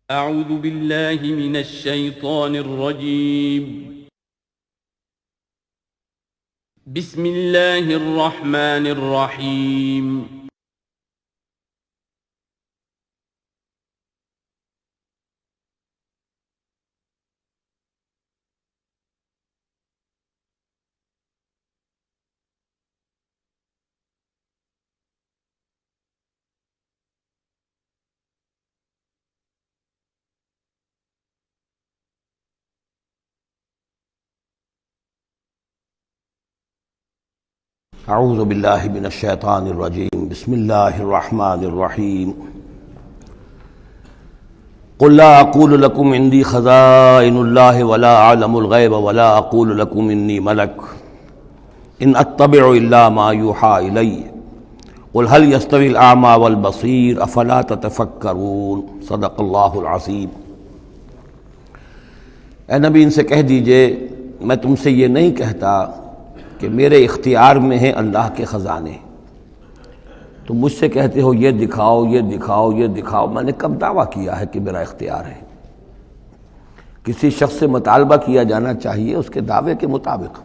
اعوذ باللہ من الشیطان الرجیم بسم اللہ الرحمن الرحیم اعوذ باللہ من الشیطان الرجیم بسم اللہ الرحمن الرحیم قل لا اقول لکم عندی خزائن اللہ ولا اعلم الغیب ولا اقول لکم انی ملک ان اتبع الا ما یوحی الی قل هل یستوی الاعمی والبصیر افلا تتفکرون صدق اللہ العظیم۔ اے نبی ان سے کہہ دیجئے میں تم سے یہ نہیں کہتا کہ میرے اختیار میں ہیں اللہ کے خزانے، تم مجھ سے کہتے ہو یہ دکھاؤ یہ دکھاؤ یہ دکھاؤ، میں نے کب دعویٰ کیا ہے کہ میرا اختیار ہے؟ کسی شخص سے مطالبہ کیا جانا چاہیے اس کے دعوے کے مطابق۔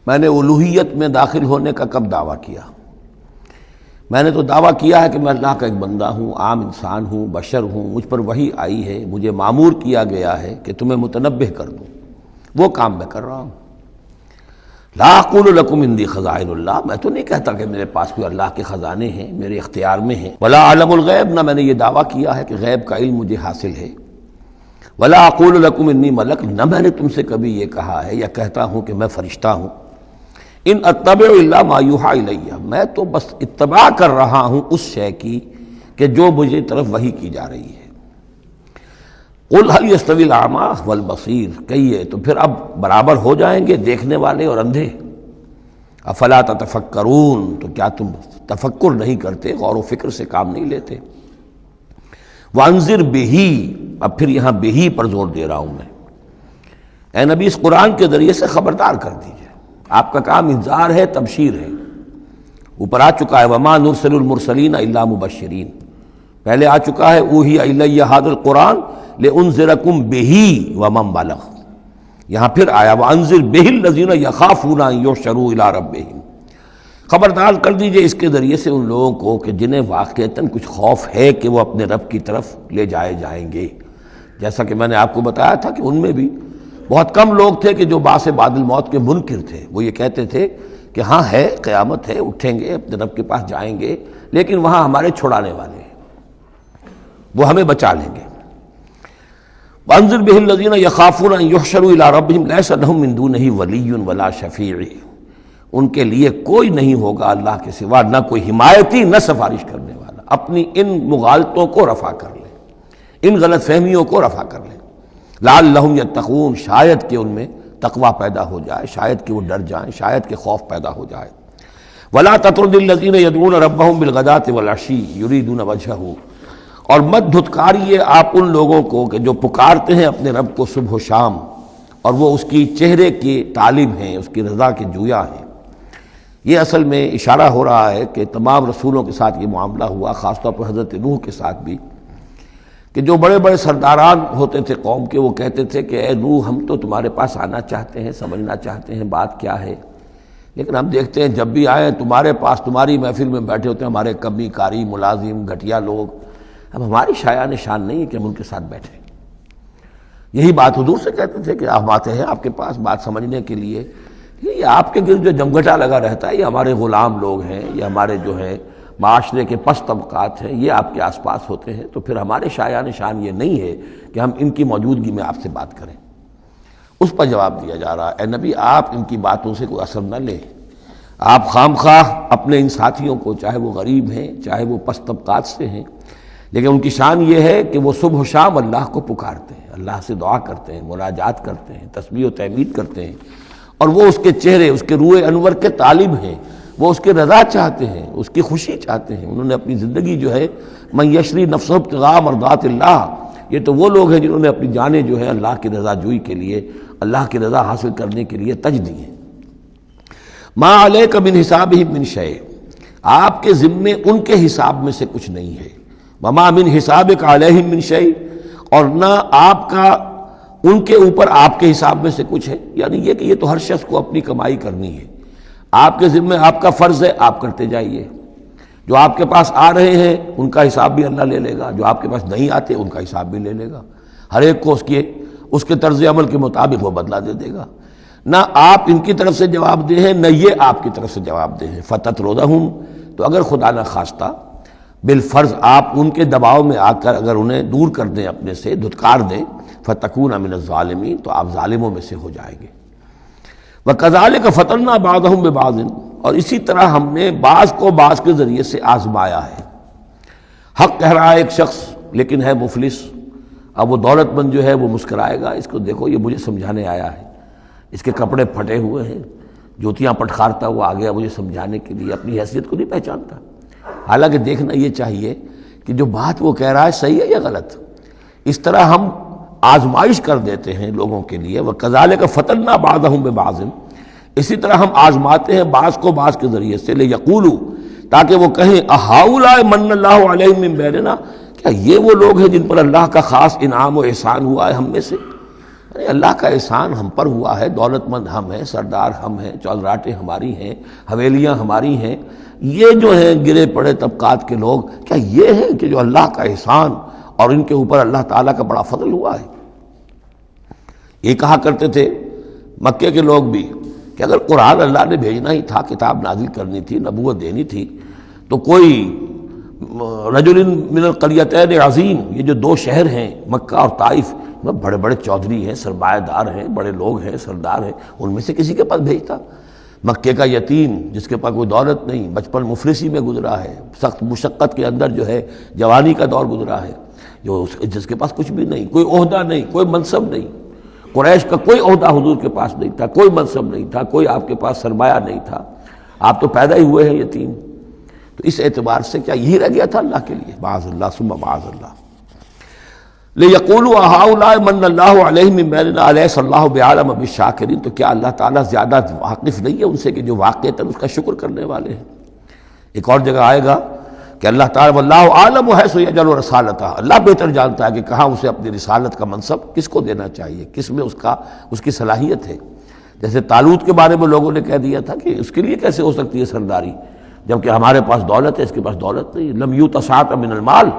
میں نے الوہیت میں داخل ہونے کا کب دعویٰ کیا؟ میں نے تو دعویٰ کیا ہے کہ میں اللہ کا ایک بندہ ہوں، عام انسان ہوں، بشر ہوں، مجھ پر وحی آئی ہے، مجھے مامور کیا گیا ہے کہ تمہیں متنبہ کر دوں، وہ کام میں کر رہا ہوں۔ لا اقول لکم عندی خزائن اللہ، میں تو نہیں کہتا کہ میرے پاس کوئی اللہ کے خزانے ہیں، میرے اختیار میں ہیں۔ ولا اعلم الغیب، نہ میں نے یہ دعویٰ کیا ہے کہ غیب کا علم مجھے حاصل ہے۔ ولا اقول لکم انی ملک، نہ میں نے تم سے کبھی یہ کہا ہے یا کہتا ہوں کہ میں فرشتہ ہوں۔ ان اتبع الا ما یوحی الی، میں تو بس اتباع کر رہا ہوں اس شے کی کہ جو مجھے طرف وحی کی جا رہی ہے۔ قل هل یستوی الاعمی والبصیر، کہیے تو پھر اب برابر ہو جائیں گے دیکھنے والے اور اندھے؟ افلا تتفکرون، تو کیا تم تفکر نہیں کرتے، غور و فکر سے کام نہیں لیتے؟ وانذر بہ، اب پھر یہاں بہ پر زور دے رہا ہوں میں۔ اے نبی اس قرآن کے ذریعے سے خبردار کر دیجئے، آپ کا کام انذار ہے، تبشیر ہے۔ اوپر آ چکا ہے وما نرسل المرسلین الا مبشرین، پہلے آ چکا ہے اوحی الی ھذا القرآن لانذرکم بہ ومن بلغ، یہاں پھر آیا وانذر بہ الذین یخافون ان یحشروا الی ربہم، خبردار کر دیجئے اس کے ذریعے سے ان لوگوں کو کہ جنہیں واقعتاً کچھ خوف ہے کہ وہ اپنے رب کی طرف لے جائے جائیں گے۔ جیسا کہ میں نے آپ کو بتایا تھا کہ ان میں بھی بہت کم لوگ تھے کہ جو بعث بعد الموت کے منکر تھے، وہ یہ کہتے تھے کہ ہاں ہے، قیامت ہے، اٹھیں گے، اپنے رب کے پاس جائیں گے، لیکن وہاں ہمارے چھڑانے والے ہیں، وہ ہمیں بچا لیں گے۔ وانذر بہ الذین یخافون ان یحشروا الی ربہم لیس لہم من دونہ ولی ولا شفیع، ان کے لیے کوئی نہیں ہوگا اللہ کے سوا، نہ کوئی حمایتی نہ سفارش کرنے والا۔ اپنی ان مغالطوں کو رفع کر لیں، ان غلط فہمیوں کو رفع کر لیں۔ لعلہم یتقون، شاید کہ ان میں تقوی پیدا ہو جائے، شاید کہ وہ ڈر جائیں، شاید کہ خوف پیدا ہو جائے۔ ولا تطرد الذین یدعون ربہم بالغداۃ والعشی یریدون وجہہ، اور مت دھتکاریے آپ ان لوگوں کو کہ جو پکارتے ہیں اپنے رب کو صبح و شام اور وہ اس کی چہرے کی طالب ہیں، اس کی رضا کے جویا ہیں۔ یہ اصل میں اشارہ ہو رہا ہے کہ تمام رسولوں کے ساتھ یہ معاملہ ہوا، خاص طور پر حضرت نوح کے ساتھ بھی، کہ جو بڑے بڑے سرداران ہوتے تھے قوم کے، وہ کہتے تھے کہ اے نوح ہم تو تمہارے پاس آنا چاہتے ہیں، سمجھنا چاہتے ہیں بات کیا ہے، لیکن ہم دیکھتے ہیں جب بھی آئیں تمہارے پاس، تمہاری محفل میں بیٹھے ہوتے ہیں ہمارے کمی کاری ملازم گھٹیا لوگ، اب ہماری شایان شان نہیں ہے کہ ہم ان کے ساتھ بیٹھیں۔ یہی بات حضور سے کہتے تھے کہ آپ آتے ہیں آپ کے پاس بات سمجھنے کے لیے، یہ آپ کے گرد جو جمگھٹا لگا رہتا ہے، یہ ہمارے غلام لوگ ہیں، یہ ہمارے جو ہے معاشرے کے پس طبقات ہیں، یہ آپ کے آس پاس ہوتے ہیں، تو پھر ہمارے شایان شان یہ نہیں ہے کہ ہم ان کی موجودگی میں آپ سے بات کریں۔ اس پر جواب دیا جا رہا ہے اے نبی آپ ان کی باتوں سے کوئی اثر نہ لیں، آپ خام خواہ اپنے ان ساتھیوں کو، چاہے وہ غریب ہیں چاہے وہ پس طبقات سے ہیں، لیکن ان کی شان یہ ہے کہ وہ صبح و شام اللہ کو پکارتے ہیں، اللہ سے دعا کرتے ہیں، مناجات کرتے ہیں، تسبیح و تحمید کرتے ہیں، اور وہ اس کے چہرے، اس کے روح انور کے طالب ہیں، وہ اس کے رضا چاہتے ہیں، اس کی خوشی چاہتے ہیں۔ انہوں نے اپنی زندگی جو ہے من یشری نفسہ ابتغاء مرضات اللہ، یہ تو وہ لوگ ہیں جنہوں نے اپنی جانیں جو ہے اللہ کی رضا جوئی کے لیے، اللہ کی رضا حاصل کرنے کے لیے تج دی ہیں۔ ما علیک من حسابہم من شیء، آپ کے ذمے ان کے حساب میں سے کچھ نہیں ہے۔ وما من حسابک علیہم من شیء، اور نہ آپ کا ان کے اوپر آپ کے حساب میں سے کچھ ہے، یعنی یہ کہ یہ تو ہر شخص کو اپنی کمائی کرنی ہے، آپ کے ذمہ آپ کا فرض ہے، آپ کرتے جائیے، جو آپ کے پاس آ رہے ہیں ان کا حساب بھی اللہ لے لے گا، جو آپ کے پاس نہیں آتے ان کا حساب بھی لے لے گا، ہر ایک کو اس کے طرز عمل کے مطابق وہ بدلہ دے دے گا۔ نہ آپ ان کی طرف سے جواب دہ ہیں، نہ یہ آپ کی طرف سے جواب دہ ہیں۔ فَتَطْرُدَهُمْ، تو اگر خدا نہ خواستہ بالفرض آپ ان کے دباؤ میں آ کر اگر انہیں دور کر دیں، اپنے سے دھتکار دیں، فَتَكُونَ مِنَ الظَّالِمِينَ، تو آپ ظالموں میں سے ہو جائیں گے۔ وَكَذَلِكَ فَتَنَّا بَعْضَهُمْ بِبَعْضٍ، اور اسی طرح ہم نے بعض کو بعض کے ذریعے سے آزمایا ہے۔ حق کہہ رہا ہے ایک شخص لیکن ہے مفلس، اب وہ دولت مند جو ہے وہ مسکرائے گا، اس کو دیکھو یہ مجھے سمجھانے آیا ہے، اس کے کپڑے پھٹے ہوئے ہیں، جوتیاں پٹخارتا ہوا آ گیا مجھے سمجھانے کے لیے، اپنی حیثیت کو نہیں پہچانتا۔ حالانکہ دیکھنا یہ چاہیے کہ جو بات وہ کہہ رہا ہے صحیح ہے یا غلط۔ اس طرح ہم آزمائش کر دیتے ہیں لوگوں کے لیے، وَكَذَلِكَ فَتَنَّا بَعْضَهُمْ بِبَعْضٍ، اسی طرح ہم آزماتے ہیں بعض کو بعض کے ذریعے سے، لِيَقُولُوا، تاکہ وہ کہیں أَهَٰؤُلَاءِ مَنَّ اللَّهُ عَلَيْهِم مِّن بَيْنِنَا، کیا یہ وہ لوگ ہیں جن پر اللہ کا خاص انعام و احسان ہوا ہے ہم میں سے؟ اللہ کا احسان ہم پر ہوا ہے، دولت مند ہم ہیں، سردار ہم ہیں، چودراٹیں ہماری ہیں، حویلیاں ہماری ہیں، یہ جو ہیں گرے پڑے طبقات کے لوگ، کیا یہ ہیں کہ جو اللہ کا احسان اور ان کے اوپر اللہ تعالیٰ کا بڑا فضل ہوا ہے؟ یہ کہا کرتے تھے مکے کے لوگ بھی کہ اگر قرآن اللہ نے بھیجنا ہی تھا، کتاب نازل کرنی تھی، نبوت دینی تھی، تو کوئی رجل من القریتین عظیم، یہ جو دو شہر ہیں مکہ اور طائف، بڑے بڑے چودھری ہیں، سرمایہ دار ہیں، بڑے لوگ ہیں، سردار ہیں، ان میں سے کسی کے پاس بھیجتا۔ مکے کا یتیم جس کے پاس کوئی دولت نہیں، بچپن مفلسی میں گزرا ہے، سخت مشقت کے اندر جو ہے جوانی کا دور گزرا ہے، جس کے پاس کچھ بھی نہیں، کوئی عہدہ نہیں، کوئی منصب نہیں، قریش کا کوئی عہدہ حضور کے پاس نہیں تھا، کوئی منصب نہیں تھا، کوئی آپ کے پاس سرمایہ نہیں تھا، آپ تو پیدا ہی ہوئے ہیں یتیم۔ تو اس اعتبار سے کیا یہی رہ گیا تھا اللہ کے لیے؟ معاذ اللہ ثم معاذ اللہ۔ لِيَقُولُوا أَهَٰؤُلَاءِ مَنَّ اللَّهُ عَلَيْهِم مِّن بَيْنِنَا أَلَيْسَ اللَّهُ بِأَعْلَمَ بِالشَّاكِرِينَ، تو کیا اللہ تعالیٰ زیادہ واقف نہیں ہے ان سے کہ جو واقعتاً اس کا شکر کرنے والے ہیں؟ ایک اور جگہ آئے گا کہ اللہ تعالیٰ وَاللَّهُ أَعْلَمُ حَيْثُ يَجْعَلُ رِسَالَتَهُ، اللہ بہتر جانتا ہے کہ کہاں اسے اپنی رسالت کا منصب کس کو دینا چاہیے، کس میں اس کی صلاحیت ہے۔ جیسے طالوت کے بارے میں لوگوں نے کہہ دیا تھا کہ اس کے لیے کیسے ہو سکتی ہے سرداری، جبکہ ہمارے پاس دولت ہے، اس کے پاس دولت نہیں۔ لم یؤت سعۃ من المال،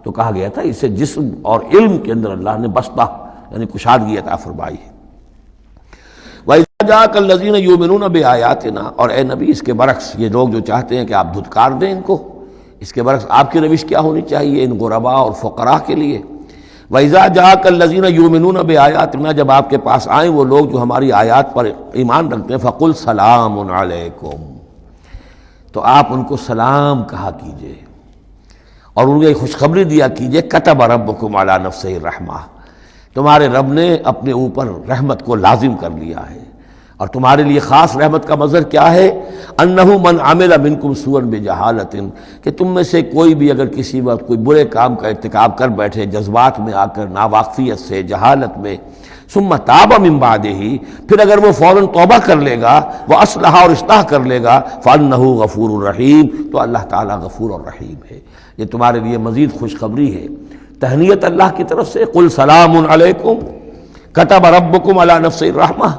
تو کہا گیا تھا اسے جسم اور علم کے اندر اللہ نے بسطہ یعنی کشادگی عطا فرمائی ہے۔ وَإِذَا جَاءَكَ الَّذِينَ يُؤْمِنُونَ بِآيَاتِنَا، اور اے نبی اس کے برعکس یہ لوگ جو چاہتے ہیں کہ آپ دھتکار دیں ان کو، اس کے برعکس آپ کی روش کیا ہونی چاہیے ان غرباء اور فقراء کے لیے؟ وَإِذَا جَاءَكَ الَّذِينَ يُؤْمِنُونَ بِآيَاتِنَا، جب آپ کے پاس آئیں وہ لوگ جو ہماری آیات پر ایمان رکھتے ہیں، فَقُلْ سَلَامٌ عَلَيْكُمْ، تو آپ ان کو سلام کہا کیجئے اور ان کو ایک خوشخبری دیا کیجئے، کتب ربکم علی نفسہ الرحمہ، تمہارے رب نے اپنے اوپر رحمت کو لازم کر لیا ہے، اور تمہارے لیے خاص رحمت کا مظہر کیا ہے؟ انہ من عمل منکم سوءا بجہالۃ، کہ تم میں سے کوئی بھی اگر کسی وقت کوئی برے کام کا ارتکاب کر بیٹھے، جذبات میں آ کر، ناواقفیت سے، جہالت میں، ثم تاب من بعدہ، پھر اگر وہ فوراً توبہ کر لے گا، وہ اصلح اور اصلاح کر لے گا، فانہ غفور الرحیم، تو اللہ تعالیٰ غفور الرحیم ہے۔ یہ تمہارے لیے مزید خوشخبری ہے، تہنیت اللہ کی طرف سے، قل سلام علیکم کتب ربکم علی نفسہ الرحمہ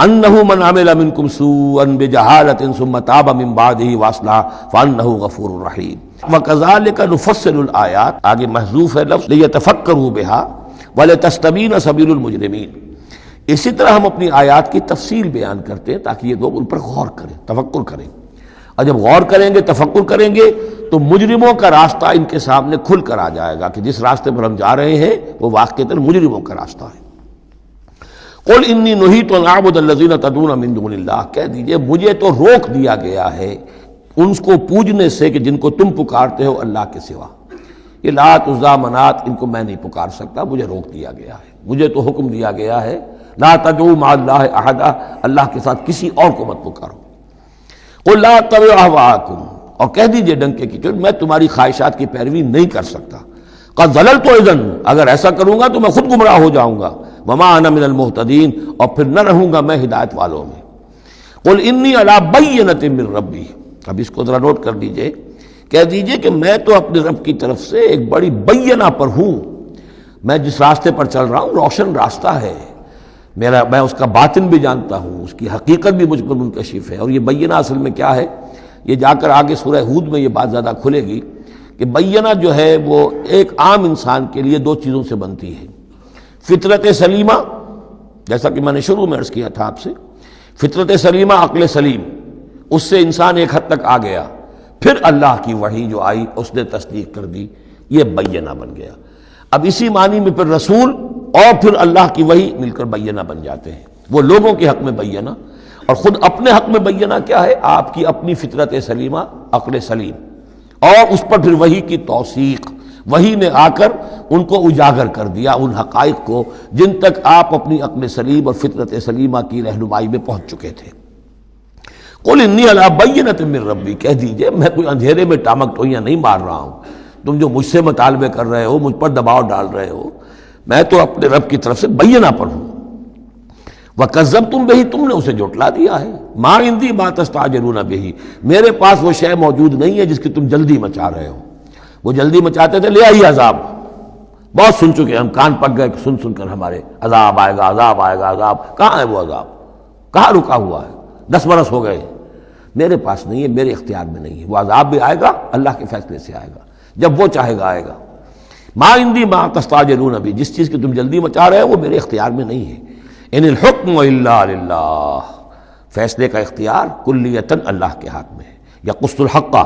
انہ من عمل منکم سوءا بجہالۃ ثم تاب من بعدہ واصلح فانہ غفور الرحیم۔ وکذالک نفصل الآیات، آگے محذوف ہے لفظ لیتفکروا بہا وَلِتَسْتَبِينَ سَبِيلُ الْمُجْرِمِينَ، اسی طرح ہم اپنی آیات کی تفصیل بیان کرتے ہیں تاکہ یہ لوگ ان پر غور کریں، تفکر کریں، اور جب غور کریں گے، تفکر کریں گے، تو مجرموں کا راستہ ان کے سامنے کھل کر آ جائے گا کہ جس راستے پر ہم جا رہے ہیں وہ واقعتاً مجرموں کا راستہ ہے۔ قُلْ إِنِّي نُهِيتُ أَنْ أَعْبُدَ الَّذِينَ تَدْعُونَ مِن دُونِ اللَّهِ، کہہ دیجئے مجھے تو روک دیا گیا ہے ان کو پوجنے سے کہ جن کو تم پکارتے ہو اللہ کے سوا، یہ لات عزا منات ان کو میں نہیں پکار سکتا، مجھے روک دیا گیا ہے، مجھے تو حکم دیا گیا ہے لا تدعوا مع اللہ احدا، اللہ کے ساتھ کسی اور کو مت پکارو۔ قل لا اتبع اہواءکم، اور کہہ دیجئے ڈنکے کی چوٹ میں تمہاری خواہشات کی پیروی نہیں کر سکتا، قد ضللت اذا، اگر ایسا کروں گا تو میں خود گمراہ ہو جاؤں گا، وما انا من المہتدین، اور پھر نہ رہوں گا میں ہدایت والوں میں۔ قل انی علی بینۃ من ربی، اب اس کو ذرا نوٹ کر دیجئے کہہ دیجئے کہ میں تو اپنے رب کی طرف سے ایک بڑی بینہ پر ہوں، میں جس راستے پر چل رہا ہوں روشن راستہ ہے، میں اس کا باطن بھی جانتا ہوں، اس کی حقیقت بھی مجھ پر منکشف ہے۔ اور یہ بینہ اصل میں کیا ہے، یہ جا کر آگے سورہ ہود میں یہ بات زیادہ کھلے گی کہ بینہ جو ہے وہ ایک عام انسان کے لیے دو چیزوں سے بنتی ہے، فطرت سلیمہ، جیسا کہ میں نے شروع میں عرض کیا تھا آپ سے، فطرت سلیمہ، عقل سلیم، اس سے انسان ایک حد تک آ گیا، پھر اللہ کی وحی جو آئی اس نے تصدیق کر دی، یہ بینہ بن گیا۔ اب اسی معنی میں پھر رسول اور پھر اللہ کی وحی مل کر بینہ بن جاتے ہیں، وہ لوگوں کے حق میں بینہ، اور خود اپنے حق میں بینہ کیا ہے، آپ کی اپنی فطرت سلیمہ، عقل سلیم، اور اس پر پھر وحی کی توثیق، وحی نے آ کر ان کو اجاگر کر دیا، ان حقائق کو جن تک آپ اپنی عقل سلیم اور فطرت سلیمہ کی رہنمائی میں پہنچ چکے تھے۔ قل انی علی بینۃ من ربی، کہہ دیجئے میں کوئی اندھیرے میں ٹامک ٹوئیاں نہیں مار رہا ہوں، تم جو مجھ سے مطالبے کر رہے ہو، مجھ پر دباؤ ڈال رہے ہو، میں تو اپنے رب کی طرف سے بینہ پر ہوں۔ وَكَذَّبْتُمْ بِهِ، تم نے اسے جھٹلا دیا ہے، مَا عِندِي مَا تَسْتَعْجِلُونَ بِهِ، میرے پاس وہ شے موجود نہیں ہے جس کی تم جلدی مچا رہے ہو۔ وہ جلدی مچاتے تھے، لے آئیے عذاب، بہت سن چکے ہم، کان پک گئے سن سن کر ہمارے، عذاب آئے گا، عذاب آئے گا، عذاب کہاں ہے، وہ عذاب کہاں رکا ہوا ہے، 10 برس ہو گئے، میرے پاس نہیں ہے، میرے اختیار میں نہیں ہے۔ وہ عذاب بھی آئے گا، اللہ کے فیصلے سے آئے گا، جب وہ چاہے گا آئے گا۔ ما عندی ما تستعجلون بھی، جس چیز کی تم جلدی مچا رہے ہو وہ میرے اختیار میں نہیں ہے۔ ان الحکم الا للہ، فیصلے کا اختیار کلیتاً اللہ کے ہاتھ میں ہے۔ یقص الحق،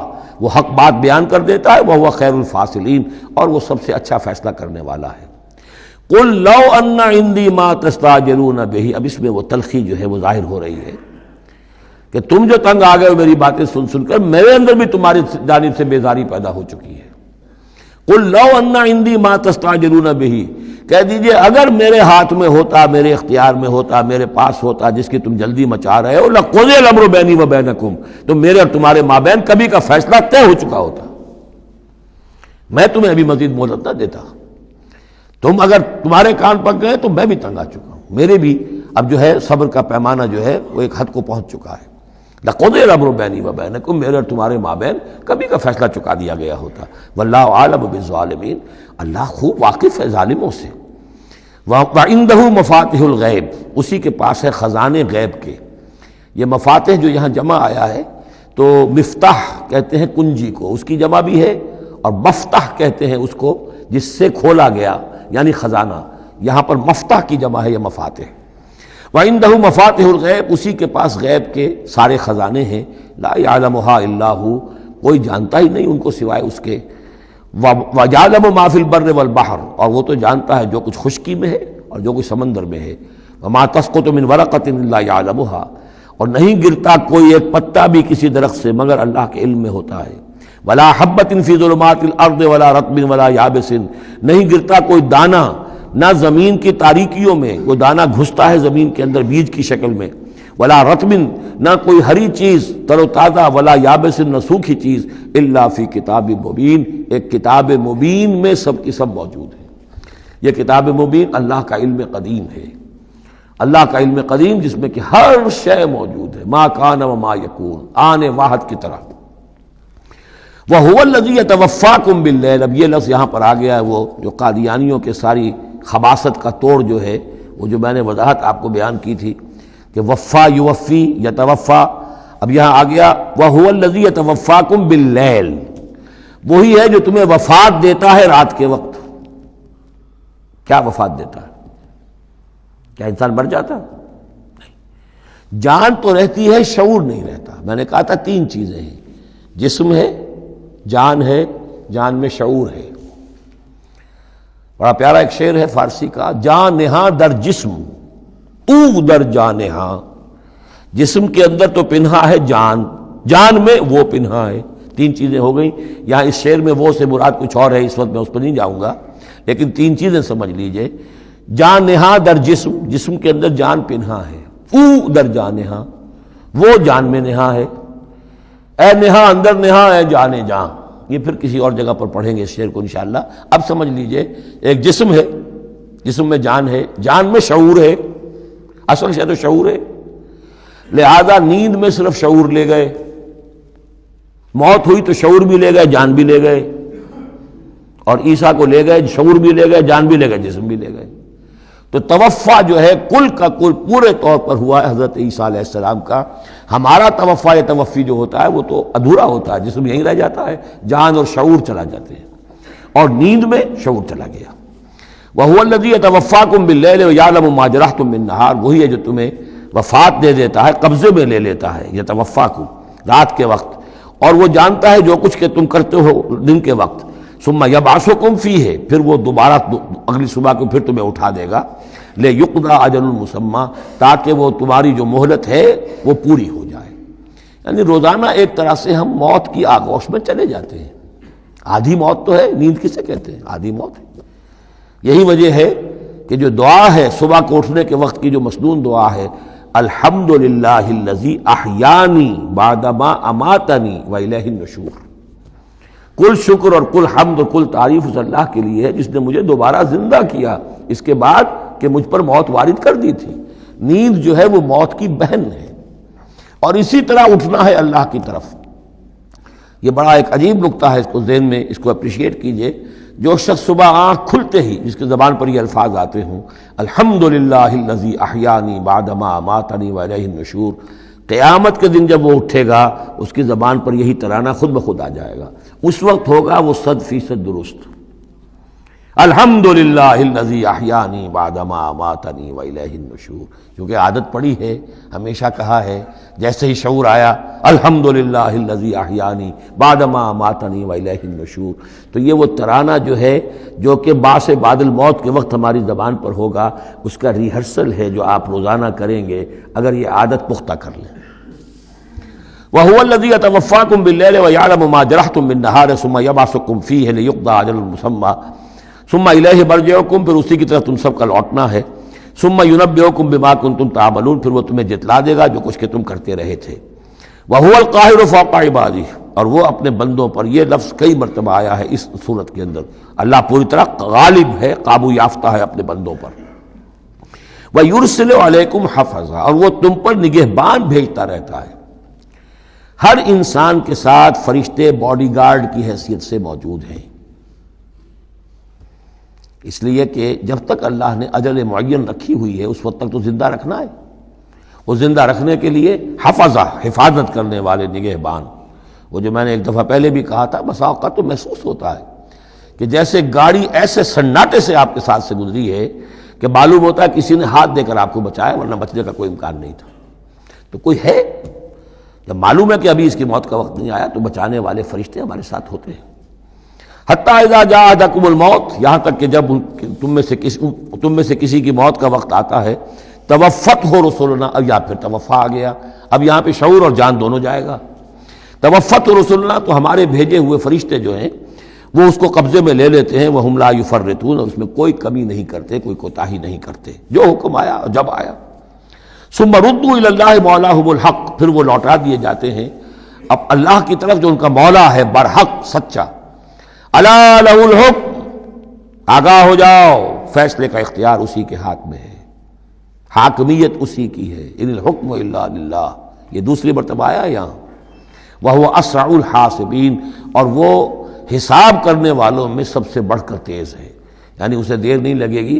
وہ حق بات بیان کر دیتا ہے، وہ خیر الفاصلین، اور وہ سب سے اچھا فیصلہ کرنے والا ہے۔ قل لو ان عندی ما تستعجلون بہ، اب اس میں وہ تلخی جو ہے وہ ظاہر ہو رہی ہے کہ تم جو تنگ آ گئے ہو میری باتیں سن سن کر، میرے اندر بھی تمہاری جانب سے بیزاری پیدا ہو چکی ہے۔ قل لو ان عندی ما تستعجلون بہ، کہہ دیجئے اگر میرے ہاتھ میں ہوتا، میرے اختیار میں ہوتا، میرے پاس ہوتا جس کی تم جلدی مچا رہے ہو، لقضی الامر بینی و بینکم، تو میرے اور تمہارے مابین کبھی کا فیصلہ طے ہو چکا ہوتا، میں تمہیں ابھی مزید مہلت نہ دیتا۔ تم اگر تمہارے کان پک گئے تو میں بھی تنگ آ چکا ہوں، میرے بھی اب جو ہے صبر کا پیمانہ جو ہے وہ ایک حد کو پہنچ چکا ہے۔ لقضی الامر بینی و بینکم، میرے اور تمہارے مابین کبھی کا فیصلہ چکا دیا گیا ہوتا۔ واللہ عالم بالظالمین، اللہ خوب واقف ہے ظالموں سے۔ وَعِندَهُ مَفَاتِحُ الْغَیب، اسی کے پاس ہے خزانے غیب کے۔ یہ مفاتح جو یہاں جمع آیا ہے تو مفتاح کہتے ہیں کنجی کو، اس کی جمع بھی ہے، اور مفتاح کہتے ہیں اس کو جس سے کھولا گیا، یعنی خزانہ، یہاں پر مفتاح کی جمع ہے، یہ مفاتح۔ وَعِندَهُ مَفَاتِحُ الْغَیب، اسی کے پاس غیب کے سارے خزانے ہیں، لا يعلمها الا هو، کوئی جانتا ہی نہیں ان کو سوائے اس کے۔ وَيَعْلَمُ مَا فِي الْبَرِّ وَالْبَحْرِ، اور وہ تو جانتا ہے جو کچھ خشکی میں ہے اور جو کچھ سمندر میں ہے۔ وَمَا تَسْقُطُ مِنْ وَرَقَةٍ إِلَّا يَعْلَمُهَا، اور نہیں گرتا کوئی ایک پتا بھی کسی درخت سے مگر اللہ کے علم میں ہوتا ہے۔ وَلَا حَبَّةٍ فِي ظُلُمَاتِ الْأَرْضِ وَلَا رَطْبٍ وَلَا يَابِسٍ، نہیں گرتا کوئی دانہ نہ زمین کی تاریکیوں میں، وہ دانہ گھستا ہے زمین کے اندر بیج کی شکل میں، ولا رطبن، نہ کوئی ہری چیز تر و تازہ، ولا یابس، نہ سوکھی چیز، الا فی کتاب مبین، ایک کتاب مبین میں سب کی سب موجود ہے۔ یہ کتاب مبین اللہ کا علم قدیم ہے، اللہ کا علم قدیم جس میں کہ ہر شے موجود ہے، ما کان و ما یکون، آن واحد کی طرح۔ وَهُوَ الَّذِي يَتَوَفَّاكُم بِاللَّيْلِ، اب یہ لفظ یہاں پر آ گیا ہے، وہ جو قادیانیوں کے ساری خباثت کا توڑ جو ہے، وہ جو میں نے وضاحت آپ کو بیان کی تھی کہ وفا یوفی یتوفا، اب یہاں آ گیا وَهُوَ الَّذِي يَتَوَفَّاكُم بِاللَّيْلِ، وہی ہے جو تمہیں وفات دیتا ہے رات کے وقت۔ کیا وفات دیتا ہے؟ کیا انسان مر جاتا؟ نہیں، جان تو رہتی ہے، شعور نہیں رہتا۔ میں نے کہا تھا 3 چیزیں ہیں، جسم ہے، جان ہے، جان میں شعور ہے۔ بڑا پیارا ایک شعر ہے فارسی کا، جان نہاں در جسم او در جان نہاں، جسم کے اندر تو پنہا ہے جان، جان میں وہ پنہا ہے۔ 3 چیزیں ہو گئیں، یہاں اس شعر میں وہ سے مراد کچھ اور ہے، اس وقت میں اس پر نہیں جاؤں گا، لیکن 3 چیزیں سمجھ لیجئے۔ جان نہاں در جسم، جسم کے اندر جان پنہا ہے، او در جان نہاں، وہ جان میں نہاں ہے، اے نہاں اندر نہاں اے جانے جان۔ یہ پھر کسی اور جگہ پر پڑھیں گے اس شعر کو انشاءاللہ۔ اب سمجھ لیجئے، ایک جسم ہے، جسم میں جان ہے، جان میں شعور ہے، اصل شے تو شعور ہے، لہذا نیند میں صرف شعور لے گئے موت ہوئی تو شعور بھی لے گئے، جان بھی لے گئے، اور عیسیٰ کو لے گئے، شعور بھی لے گئے، جان بھی لے گئے، جسم بھی لے گئے۔ تو توفع جو ہے کل کا کل پورے طور پر ہوا ہے حضرت عیسیٰ علیہ السلام کا۔ ہمارا توفع توفی جو ہوتا ہے وہ تو ادھورا ہوتا ہے، جسم یہیں رہ جاتا ہے، جان اور شعور چلا جاتے ہیں، اور نیند میں شعور چلا گیا۔ وَهُوَ الَّذِي يَتَوَفَّاكُم بِاللَّيْلِ وَيَعْلَمُ مَا جَرَحْتُم بِالنَّهَارِ، وہی ہے جو تمہیں وفات دے دیتا ہے، قبضے میں لے لیتا ہے، یتوفاکم رات کے وقت، اور وہ جانتا ہے جو کچھ کہ تم کرتے ہو دن کے وقت۔ ثم یبعثکم فیہ، پھر وہ دوبارہ اگلی صبح کو پھر تمہیں اٹھا دے گا، لیقضی اجل مسمی، تاکہ وہ تمہاری جو مہلت ہے وہ پوری ہو جائے۔ یعنی روزانہ ایک طرح سے ہم موت کی آغوش میں چلے جاتے ہیں۔ آدھی موت تو ہے، نیند کسے کہتے ہیں؟ آدھی موت ہے۔ یہی وجہ ہے کہ جو دعا ہے صبح کو اٹھنے کے وقت کی، جو مسنون دعا ہے، الحمدللہ الذی احیانی بعدما اماتنی والیہ النشور، کل شکر اور کل حمد اور کل تعریف اس اللہ کے لیے ہے جس نے مجھے دوبارہ زندہ کیا اس کے بعد کہ مجھ پر موت وارد کر دی تھی۔ نیند جو ہے وہ موت کی بہن ہے، اور اسی طرح اٹھنا ہے اللہ کی طرف۔ یہ بڑا ایک عجیب نکتہ ہے، اس کو ذہن میں اس کو اپریشیٹ کیجئے۔ جو شخص صبح آنکھ کھلتے ہی جس کی زبان پر یہ الفاظ آتے ہوں، الحمدللہ الذی احیانی بعدما اماتنی والیہ النشور، قیامت کے دن جب وہ اٹھے گا اس کی زبان پر یہی ترانہ خود بخود آ جائے گا، اس وقت ہوگا وہ 100% درست۔ الحمدللہ الذی احیانی بعدما اماتنی والیہ النشور، کیونکہ عادت پڑی ہے، ہمیشہ کہا ہے، جیسے ہی شعور آیا الحمدللہ الذی احیانی بعدما اماتنی والیہ النشور، تو یہ وہ ترانہ جو ہے جو کہ باعث بعد الموت کے وقت ہماری زبان پر ہوگا، اس کا ریہرسل ہے جو آپ روزانہ کریں گے اگر یہ عادت پختہ کر لیں۔ وَهُوَ الَّذِي يَتَوَفَّاكُم بِاللَّيْلِ وَيَعْلَمُ مَا جَرَحْتُم بِالنَّهَارِ ثُمَّ يَبْعَثُكُم فِيهِ لِيُقْضَىٰ أَجَلٌ مُّسَمًّى ثُمَّ إِلَيْهِ مَرْجِعُكُم، پھر اسی کی طرف تم سب کا لوٹنا ہے۔ ثُمَّ يُنَبِّئُكُم بِمَا كُنتُمْ تَعْمَلُونَ، پھر وہ تمہیں جتلا دے گا جو کچھ کہ تم کرتے رہے تھے۔ وَهُوَ الْقَاهِرُ فَوْقَ عِبَادِهِ، اور وہ اپنے بندوں پر، یہ لفظ کئی مرتبہ آیا ہے اس صورت کے اندر، اللہ پوری طرح غالب ہے، قابو یافتہ ہے اپنے بندوں پر۔ وَيُرْسِلُ عَلَيْكُمْ حَفَظًا، اور وہ تم پر نگہبان بھیجتا رہتا ہے۔ ہر انسان کے ساتھ فرشتے باڈی گارڈ کی حیثیت سے موجود ہیں، اس لیے کہ جب تک اللہ نے اجل معین رکھی ہوئی ہے اس وقت تک تو زندہ رکھنا ہے۔ وہ زندہ رکھنے کے لیے حفظہ، حفاظت کرنے والے نگہبان، وہ جو میں نے ایک دفعہ پہلے بھی کہا تھا، بسا اوقات تو محسوس ہوتا ہے کہ جیسے گاڑی ایسے سناٹے سے آپ کے ساتھ سے گزری ہے کہ معلوم ہوتا ہے کسی نے ہاتھ دے کر آپ کو بچایا، ورنہ بچنے کا کوئی امکان نہیں تھا۔ تو کوئی ہے، جب معلوم ہے کہ ابھی اس کی موت کا وقت نہیں آیا تو بچانے والے فرشتے ہمارے ساتھ ہوتے ہیں۔ حتیٰ اذا جاء احدکم الموت، یہاں تک کہ جب تم میں سے کسی کی موت کا وقت آتا ہے، توفتہ رسلنا، اب یا پھر توفا آ گیا، اب یہاں پہ شعور اور جان دونوں جائے گا۔ توفتہ رسلنا، تو ہمارے بھیجے ہوئے فرشتے جو ہیں وہ اس کو قبضے میں لے لیتے ہیں، وہم لا یفرطون، اور اس میں کوئی کمی نہیں کرتے، کوئی کوتاہی نہیں کرتے، جو حکم آیا اور جب آیا۔ ثم ردوا الی اللہ مولاہم الحق، پھر وہ لوٹا دیے جاتے ہیں اب اللہ کی طرف جو ان کا مولا ہے برحق، سچا۔ الا لہ الحکم، آگاہ ہو جاؤ، فیصلے کا اختیار اسی کے ہاتھ میں ہے، حاکمیت اسی کی ہے۔ ان الحکم الا للہ، یہ دوسری مرتبہ آیا یہاں۔ وہو اسرع الحاسبین، اور وہ حساب کرنے والوں میں سب سے بڑھ کر تیز ہے، یعنی اسے دیر نہیں لگے گی۔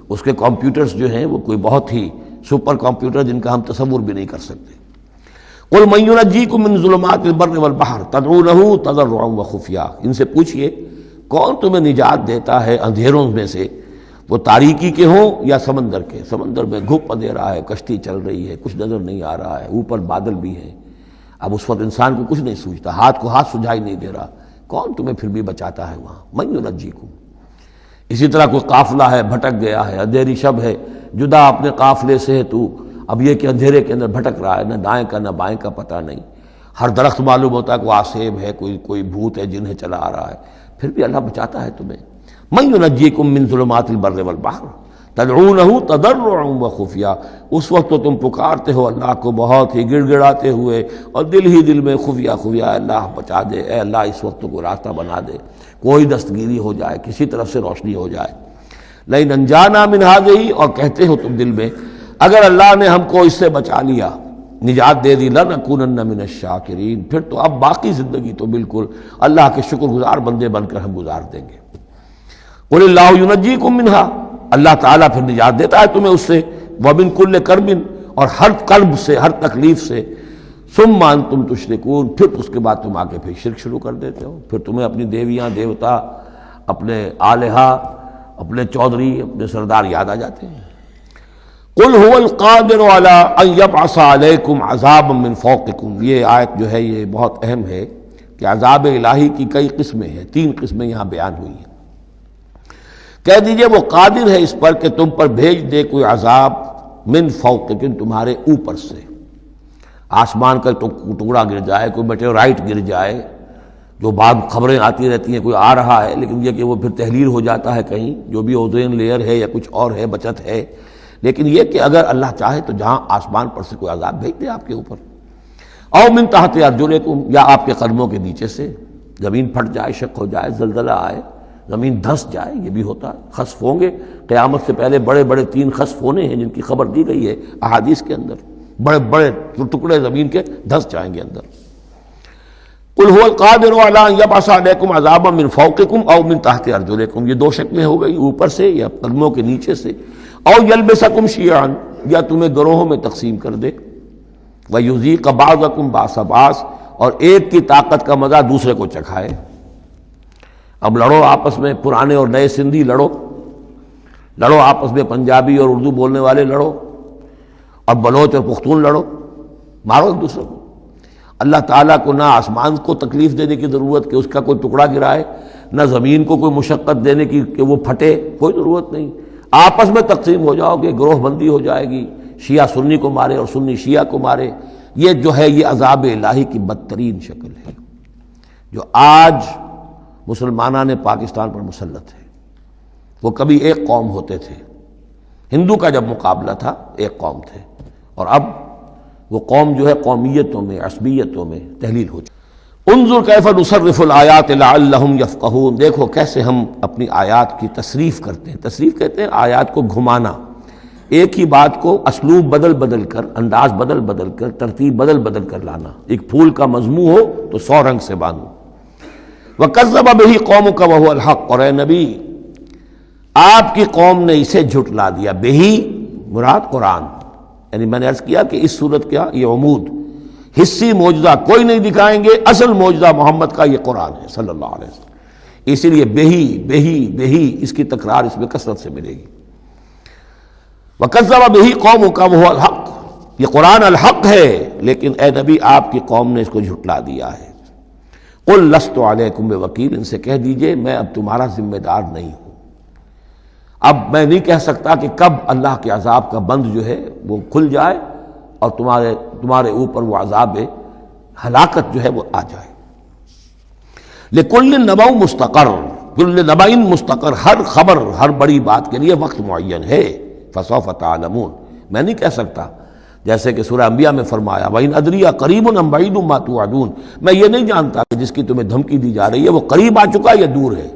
اس کے کمپیوٹرز جو ہیں وہ کوئی بہت ہی سپر کمپیوٹر جن کا ہم تصور بھی نہیں کر سکتے۔ قل من ینجیکم من ظلمات البر والبحر تدعونہ تضرعا وخفیا، ان سے پوچھئے کون تمہیں نجات دیتا ہے اندھیروں میں سے، وہ تاریکی کے ہوں یا سمندر کے۔ سمندر میں گھپ اندھیرا ہے، کشتی چل رہی ہے، کچھ نظر نہیں آ رہا ہے، اوپر بادل بھی ہیں، اب اس وقت انسان کو کچھ نہیں سوچتا، ہاتھ کو ہاتھ سجھائی نہیں دے رہا، کون تمہیں پھر بھی بچاتا ہے وہاں؟ من ینجیکم۔ اسی طرح کوئی قافلہ ہے، بھٹک گیا ہے، اندھیری شب ہے، جدا اپنے قافلے سے ہے تو اب یہ کہ اندھیرے کے اندر بھٹک رہا ہے، نہ دائیں کا نہ بائیں کا پتہ نہیں، ہر درخت معلوم ہوتا ہے کوئی آسیب ہے، کوئی بھوت ہے جنہیں چلا آ رہا ہے، پھر بھی اللہ بچاتا ہے تمہیں۔ من ینجیکم من ظلمات البر والبحر تدعونہ تضرعا وخفیا، اس وقت تو تم پکارتے ہو اللہ کو بہت ہی گڑ گڑاتے ہوئے اور دل ہی دل میں خفیہ خفیہ، اے اللہ بچا دے، اے اللہ اس وقت کو راستہ بنا دے، کوئی دستگیری ہو جائے، کسی طرف سے روشنی ہو جائے۔ لئن انجانا من ہذہ، اور کہتے ہو تم دل میں اگر اللہ نے ہم کو اس سے بچا لیا، نجات دے دی لنکونن من الشاکرین، پھر تو اب باقی زندگی تو بالکل اللہ کے شکر گزار بندے بن کر ہم گزار دیں گے۔ قل اللہ ینجیکم منہا، اللہ تعالیٰ پھر نجات دیتا ہے تمہیں اس سے، ومن کل کرب، اور ہر کرب سے، ہر تکلیف سے، ثم انتم تشرکون، پھر اس کے بعد تم آ کے پھر شرک شروع کر دیتے ہو، پھر تمہیں اپنی دیویاں دیوتا، اپنے آلہہ، اپنے چودھری، اپنے سردار یاد آ جاتے ہیں۔ قل هو القادر على ان يبعث عليكم عذابا من فوقكم، یہ آیت جو ہے یہ بہت اہم ہے کہ عذاب الہی کی کئی قسمیں ہیں، 3 قسمیں یہاں بیان ہوئی ہیں۔ کہہ دیجئے وہ قادر ہے اس پر کہ تم پر بھیج دے کوئی عذاب من فوقکم، تمہارے اوپر سے، آسمان کا ٹکڑا گر جائے، کوئی میٹیورائٹ گر جائے، جو بعض خبریں آتی رہتی ہیں کوئی آ رہا ہے، لیکن یہ کہ وہ پھر تحلیل ہو جاتا ہے کہیں، جو بھی اوزون لیئر ہے یا کچھ اور ہے، بچت ہے، لیکن یہ کہ اگر اللہ چاہے تو جہاں آسمان پر سے کوئی عذاب بھیج دے آپ کے اوپر، او من تحت ارجلکم، یا آپ کے قدموں کے نیچے سے، زمین پھٹ جائے، شق ہو جائے، زلزلہ آئے، زمین دھنس جائے، یہ بھی ہوتا ہے، خسف ہوں گے، قیامت سے پہلے بڑے بڑے 3 خسف ہونے ہیں جن کی خبر دی گئی ہے احادیث کے اندر، بڑے بڑے ٹکڑے زمین کے دھنس جائیں گے اندر۔ قل هو القادر على ان يبعث عليكم عذابا من فوقكم او من تحت ارجلكم، یہ 2 شکلیں ہو گئی، اوپر سے یا قدموں کے نیچے سے، او يلبسكم شيعا، یا تمہیں گروہوں میں تقسیم کر دے، ويذيق بعضكم بعض بعض، اور ایک کی طاقت کا مزہ دوسرے کو چکھائے۔ اب لڑو آپس میں، پرانے اور نئے سندھی لڑو آپس میں، پنجابی اور اردو بولنے والے لڑو، اور بلوچ اور پختون لڑو، مارو ایک دوسرے کو۔ اللہ تعالیٰ کو نہ آسمان کو تکلیف دینے کی ضرورت کہ اس کا کوئی ٹکڑا گرائے، نہ زمین کو کوئی مشقت دینے کی کہ وہ پھٹے، کوئی ضرورت نہیں، آپس میں تقسیم ہو جاؤ گے، گروہ بندی ہو جائے گی، شیعہ سنی کو مارے اور سنی شیعہ کو مارے۔ یہ جو ہے یہ عذاب الہی کی بدترین شکل ہے جو آج مسلمانان پاکستان پر مسلط ہے۔ وہ کبھی ایک قوم ہوتے تھے، ہندو کا جب مقابلہ تھا ایک قوم تھے، اور اب وہ قوم جو ہے قومیتوں میں، عصبیتوں میں تحلیل ہو جائے۔ انظر کیف نصرف الآیات لعلہم یفقہون، دیکھو کیسے ہم اپنی آیات کی تصریف کرتے ہیں۔ تصریف کہتے ہیں آیات کو گھمانا، ایک ہی بات کو اسلوب بدل بدل کر، انداز بدل بدل کر، ترتیب بدل بدل کر لانا۔ ایک پھول کا مضمون ہو تو 100 رنگ سے باندھو۔ وَكَذَّبَ بِهِ قَوْمُكَ وَهُوَ الْحَقُّ، اور اے نبی آپ کی قوم نے اسے جھٹلا دیا۔ بہی مراد قرآن، یعنی میں نے عرض کیا کہ اس صورت کا یہ عمود، حصی معجزہ کوئی نہیں دکھائیں گے، اصل معجزہ محمد کا یہ قرآن ہے صلی اللہ علیہ وسلم، اسی لیے بہی بہی بہی اس کی تکرار اس میں کثرت سے ملے گی۔ وَكَذَّبَ بِهِ قَوْمُكَ وَهُوَ الْحَقُّ، یہ قرآن الحق ہے، لیکن اے نبی آپ کی قوم نے اس کو جھٹلا دیا ہے۔ قُلْ لَسْتُ عَلَيْكُمْ بِوَكِيلٍ، ان سے کہہ دیجئے میں اب تمہارا ذمہ دار نہیں ہوں، اب میں نہیں کہہ سکتا کہ کب اللہ کے عذاب کا بند جو ہے وہ کھل جائے اور تمہارے اوپر وہ عذاب ہلاکت جو ہے وہ آ جائے۔ لِكُلٍّ نَبَأٌ مُسْتَقَرٌّ، كُلُّ نَبَأٍ مُسْتَقَرٌ، ہر خبر، ہر بڑی بات کے لیے وقت معین ہے۔ فَسَوْفَ تَعْلَمُونَ، میں نہیں کہہ سکتا، جیسے کہ سورہ انبیاء میں فرمایا وَإِنْ أَدْرِيَ قَرِيبٌ أَمْ بَعِيدٌ مَا تُوعَدُونَ، میں یہ نہیں جانتا کہ جس کی تمہیں دھمکی دی جا رہی ہے وہ قریب آ چکا یا دور ہے،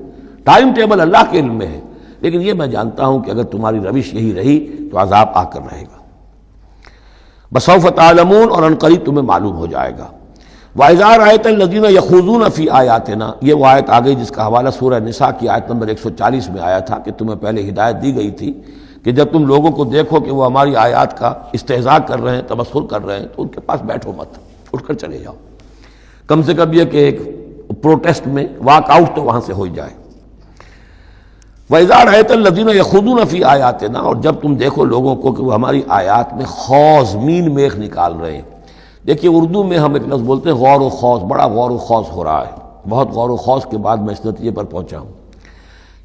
ٹائم ٹیبل اللہ کے علم میں ہے، لیکن یہ میں جانتا ہوں کہ اگر تمہاری روش یہی رہی تو عذاب آ کر رہے گا۔ بسوف تعلمون، اور عنقریب تمہیں معلوم ہو جائے گا۔ وَإِذَا رَأَيْتَ الَّذِينَ يَخُوضُونَ فِي آيَاتِنَا، یہ وہ آیت آ گئی جس کا حوالہ سورہ نساء کی آیت نمبر 140 میں آیا تھا کہ تمہیں پہلے ہدایت دی گئی تھی کہ جب تم لوگوں کو دیکھو کہ وہ ہماری آیات کا استہزاء کر رہے ہیں، تمسخر کر رہے ہیں، تو ان کے پاس بیٹھو مت، اٹھ کر چلے جاؤ، کم سے کم یہ کہ ایک پروٹیسٹ میں واک آؤٹ تو وہاں سے ہو جائے۔ وَإِذَا رَأَيْتَ الَّذِينَ يَخُوضُونَ فِي آيَاتِنَا، اور جب تم دیکھو لوگوں کو کہ وہ ہماری آیات میں خوض، مین میخ نکال رہے ہیں۔ دیکھیے اردو میں ہم ایک لفظ بولتے ہیں غور و خوض، بڑا غور و خوض ہو رہا ہے، بہت غور و خوض کے بعد میں اس نتیجے پر پہنچا ہوں۔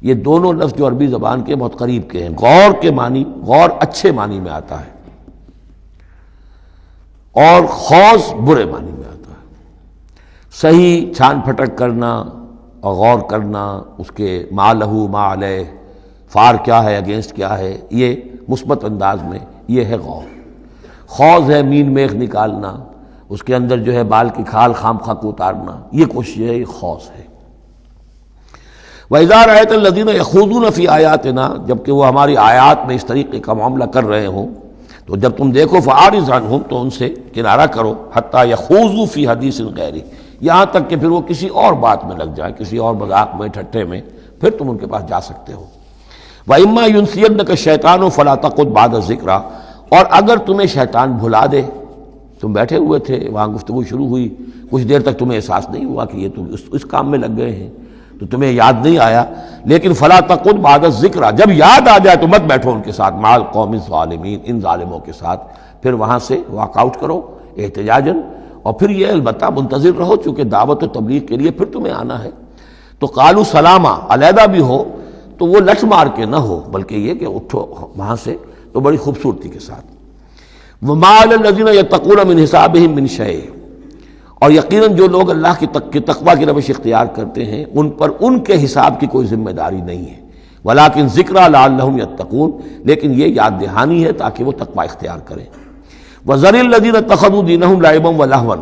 یہ دونوں لفظ جو عربی زبان کے بہت قریب کے ہیں، غور کے معنی، غور اچھے معنی میں آتا ہے، اور خوض برے معنی میں آتا ہے۔ صحیح چھان پھٹک کرنا اور غور کرنا، اس کے ما لہو ما علیہ، فار کیا ہے، اگینسٹ کیا ہے، یہ مثبت انداز میں یہ ہے غور۔ خوض ہے مین میخ نکالنا، اس کے اندر جو ہے بال کی کھال خام خواہ کو اتارنا، یہ کوشش ہے، یہ خوض ہے۔ وَإِذَا رَأَيْتَ الَّذِينَ يَخُوضُونَ فِي آيَاتِنَا، جبکہ وہ ہماری آیات میں اس طریقے کا معاملہ کر رہے ہوں، تو جب تم دیکھو فاعرض عنہم، تو ان سے کنارہ کرو، حتی یخوضوا فی حدیث غیرہ، یہاں تک کہ پھر وہ کسی اور بات میں لگ جائیں، کسی اور مذاق میں، ٹھٹے میں، پھر تم ان کے پاس جا سکتے ہو۔ وَإِمَّا يُنْسِيَنَّكَ الشَّيْطَانُ فَلَا تَقْعُدْ بَعْدَ الذِّكْرَىٰ، اور اگر تمہیں شیطان بھلا دے، تم بیٹھے ہوئے تھے وہاں، گفتگو شروع ہوئی، کچھ دیر تک تمہیں احساس نہیں ہوا کہ یہ تم اس کام میں لگ گئے ہیں، تو تمہیں یاد نہیں آیا، لیکن فَلَا تَقْعُدْ بَعْدَ الذِّكْرَىٰ، جب یاد آ جائے تو مت بیٹھو ان کے ساتھ، مع القوم الظالمین، ان ظالموں کے ساتھ، پھر وہاں سے واک آؤٹ کرو احتجاجاً، اور پھر یہ البتہ منتظر رہو، چونکہ دعوت و تبلیغ کے لیے پھر تمہیں آنا ہے۔ تو قالوا سلاما، علیحدہ بھی ہو تو وہ لٹ مار کے نہ ہو، بلکہ یہ کہ اٹھو وہاں سے تو بڑی خوبصورتی کے ساتھ۔ وما علی الذین یتقون من حسابہم من شیء، اور یقیناً جو لوگ اللہ کی تقوی کی روش اختیار کرتے ہیں ان پر ان کے حساب کی کوئی ذمہ داری نہیں ہے، ولکن ذکریٰ لعلہم یتقون، لیکن یہ یاد دہانی ہے تاکہ وہ تقوی اختیار کریں۔ وذر الذین اتخذوا دینہم لعبا ولہوا،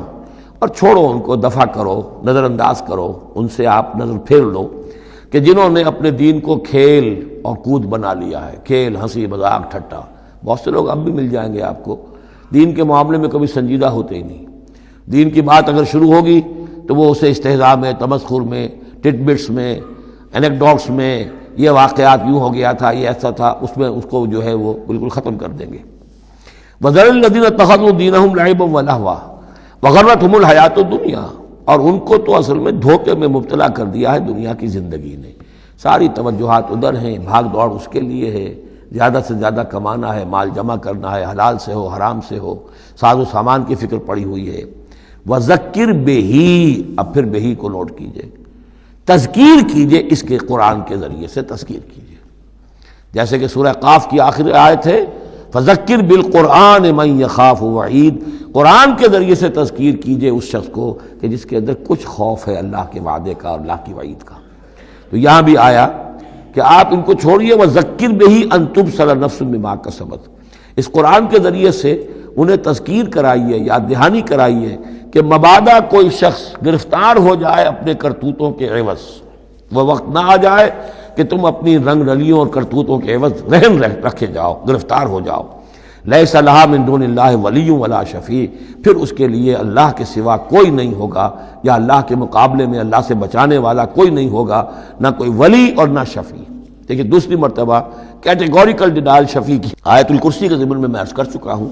اور چھوڑو ان کو، دفع کرو، نظر انداز کرو، ان سے آپ نظر پھیر لو کہ جنہوں نے اپنے دین کو کھیل اور کود بنا لیا ہے، کھیل، ہنسی مذاق، ٹھٹا۔ بہت سے لوگ اب بھی مل جائیں گے آپ کو دین کے معاملے میں کبھی سنجیدہ ہوتے ہی نہیں، دین کی بات اگر شروع ہوگی تو وہ اسے استہزاء میں، تمسخر میں، ٹٹ بٹس میں، انیکڈوٹس میں، یہ واقعات یوں ہو گیا تھا، یہ ایسا تھا، اس میں اس کو جو ہے وہ بالکل ختم کر دیں گے۔ وَذَرِ الَّذِينَ اتَّخَذُوا دِينَهُمْ لَعِبًا وَلَهْوًا وَغَرَّتْهُمُ الْحَيَاةُ الدُّنْيَا، اور ان کو تو اصل میں دھوکے میں مبتلا کر دیا ہے دنیا کی زندگی نے، ساری توجہات ادھر ہیں، بھاگ دوڑ اس کے لیے ہے، زیادہ سے زیادہ کمانا ہے، مال جمع کرنا ہے، حلال سے ہو حرام سے ہو، ساز و سامان کی فکر پڑی ہوئی ہے۔ وَذَكِّرْ بِهِ، اب پھر بہی کو نوٹ کیجئے، تذکیر کیجئے، اس کے قرآن کے ذریعے سے تذکیر کیجئے، جیسے کہ سورہ قاف کی آخری آیت ہے فَذَكِّرْ بِالْقُرْآنِ مَنْ يَخَافُ وَعِيدٍ، قرآن کے ذریعے سے تذکیر کیجئے اس شخص کو کہ جس کے اندر کچھ خوف ہے اللہ کے وعدے کا اور اللہ کی وعید کا۔ تو یہاں بھی آیا کہ آپ ان کو چھوڑیے، وَذَكِّرْ بِهِ أَن تُبْصَرَ نَفْسٌ بِمَا كَسَبَتْ، اس قرآن کے ذریعے سے انہیں تذکیر کرائیے، یاد دہانی کرائیے کہ مبادا کوئی شخص گرفتار ہو جائے اپنے کرتوتوں کے عوض، وہ وقت نہ آ جائے کہ تم اپنی رنگ رلیوں اور کرتوتوں کے عوض رہن رکھے جاؤ، گرفتار ہو جاؤ۔ لیس لہا من دون اللہ ولی ولا شفیع، پھر اس کے لیے اللہ کے سوا کوئی نہیں ہوگا، یا اللہ کے مقابلے میں اللہ سے بچانے والا کوئی نہیں ہوگا، نہ کوئی ولی اور نہ شفیع۔ دیکھیے دوسری مرتبہ کیٹیگوریکل ڈینائل شفیع کی آیت الکرسی کے ضمن میں میں عرض کر چکا ہوں،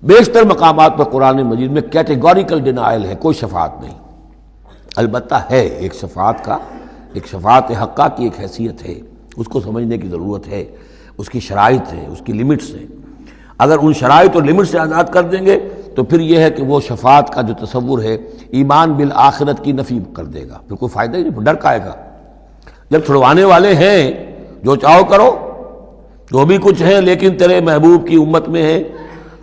بیشتر مقامات پر قرآن مجید میں کیٹیگوریکل ڈینائل ہے، کوئی شفاعت نہیں۔ البتہ ہے ایک شفاعت کا، ایک شفاعت حقہ کی ایک حیثیت ہے، اس کو سمجھنے کی ضرورت ہے، اس کی شرائط ہے، اس کی لیمٹس ہیں۔ اگر ان شرائط اور لیمٹ سے آزاد کر دیں گے تو پھر یہ ہے کہ وہ شفاعت کا جو تصور ہے ایمان بالآخرت کی نفی کر دے گا، پھر کوئی فائدہ ہی نہیں، ڈر کائے گا۔ جب چھڑوانے والے ہیں جو چاہو کرو، جو بھی کچھ ہے، لیکن تیرے محبوب کی امت میں ہے،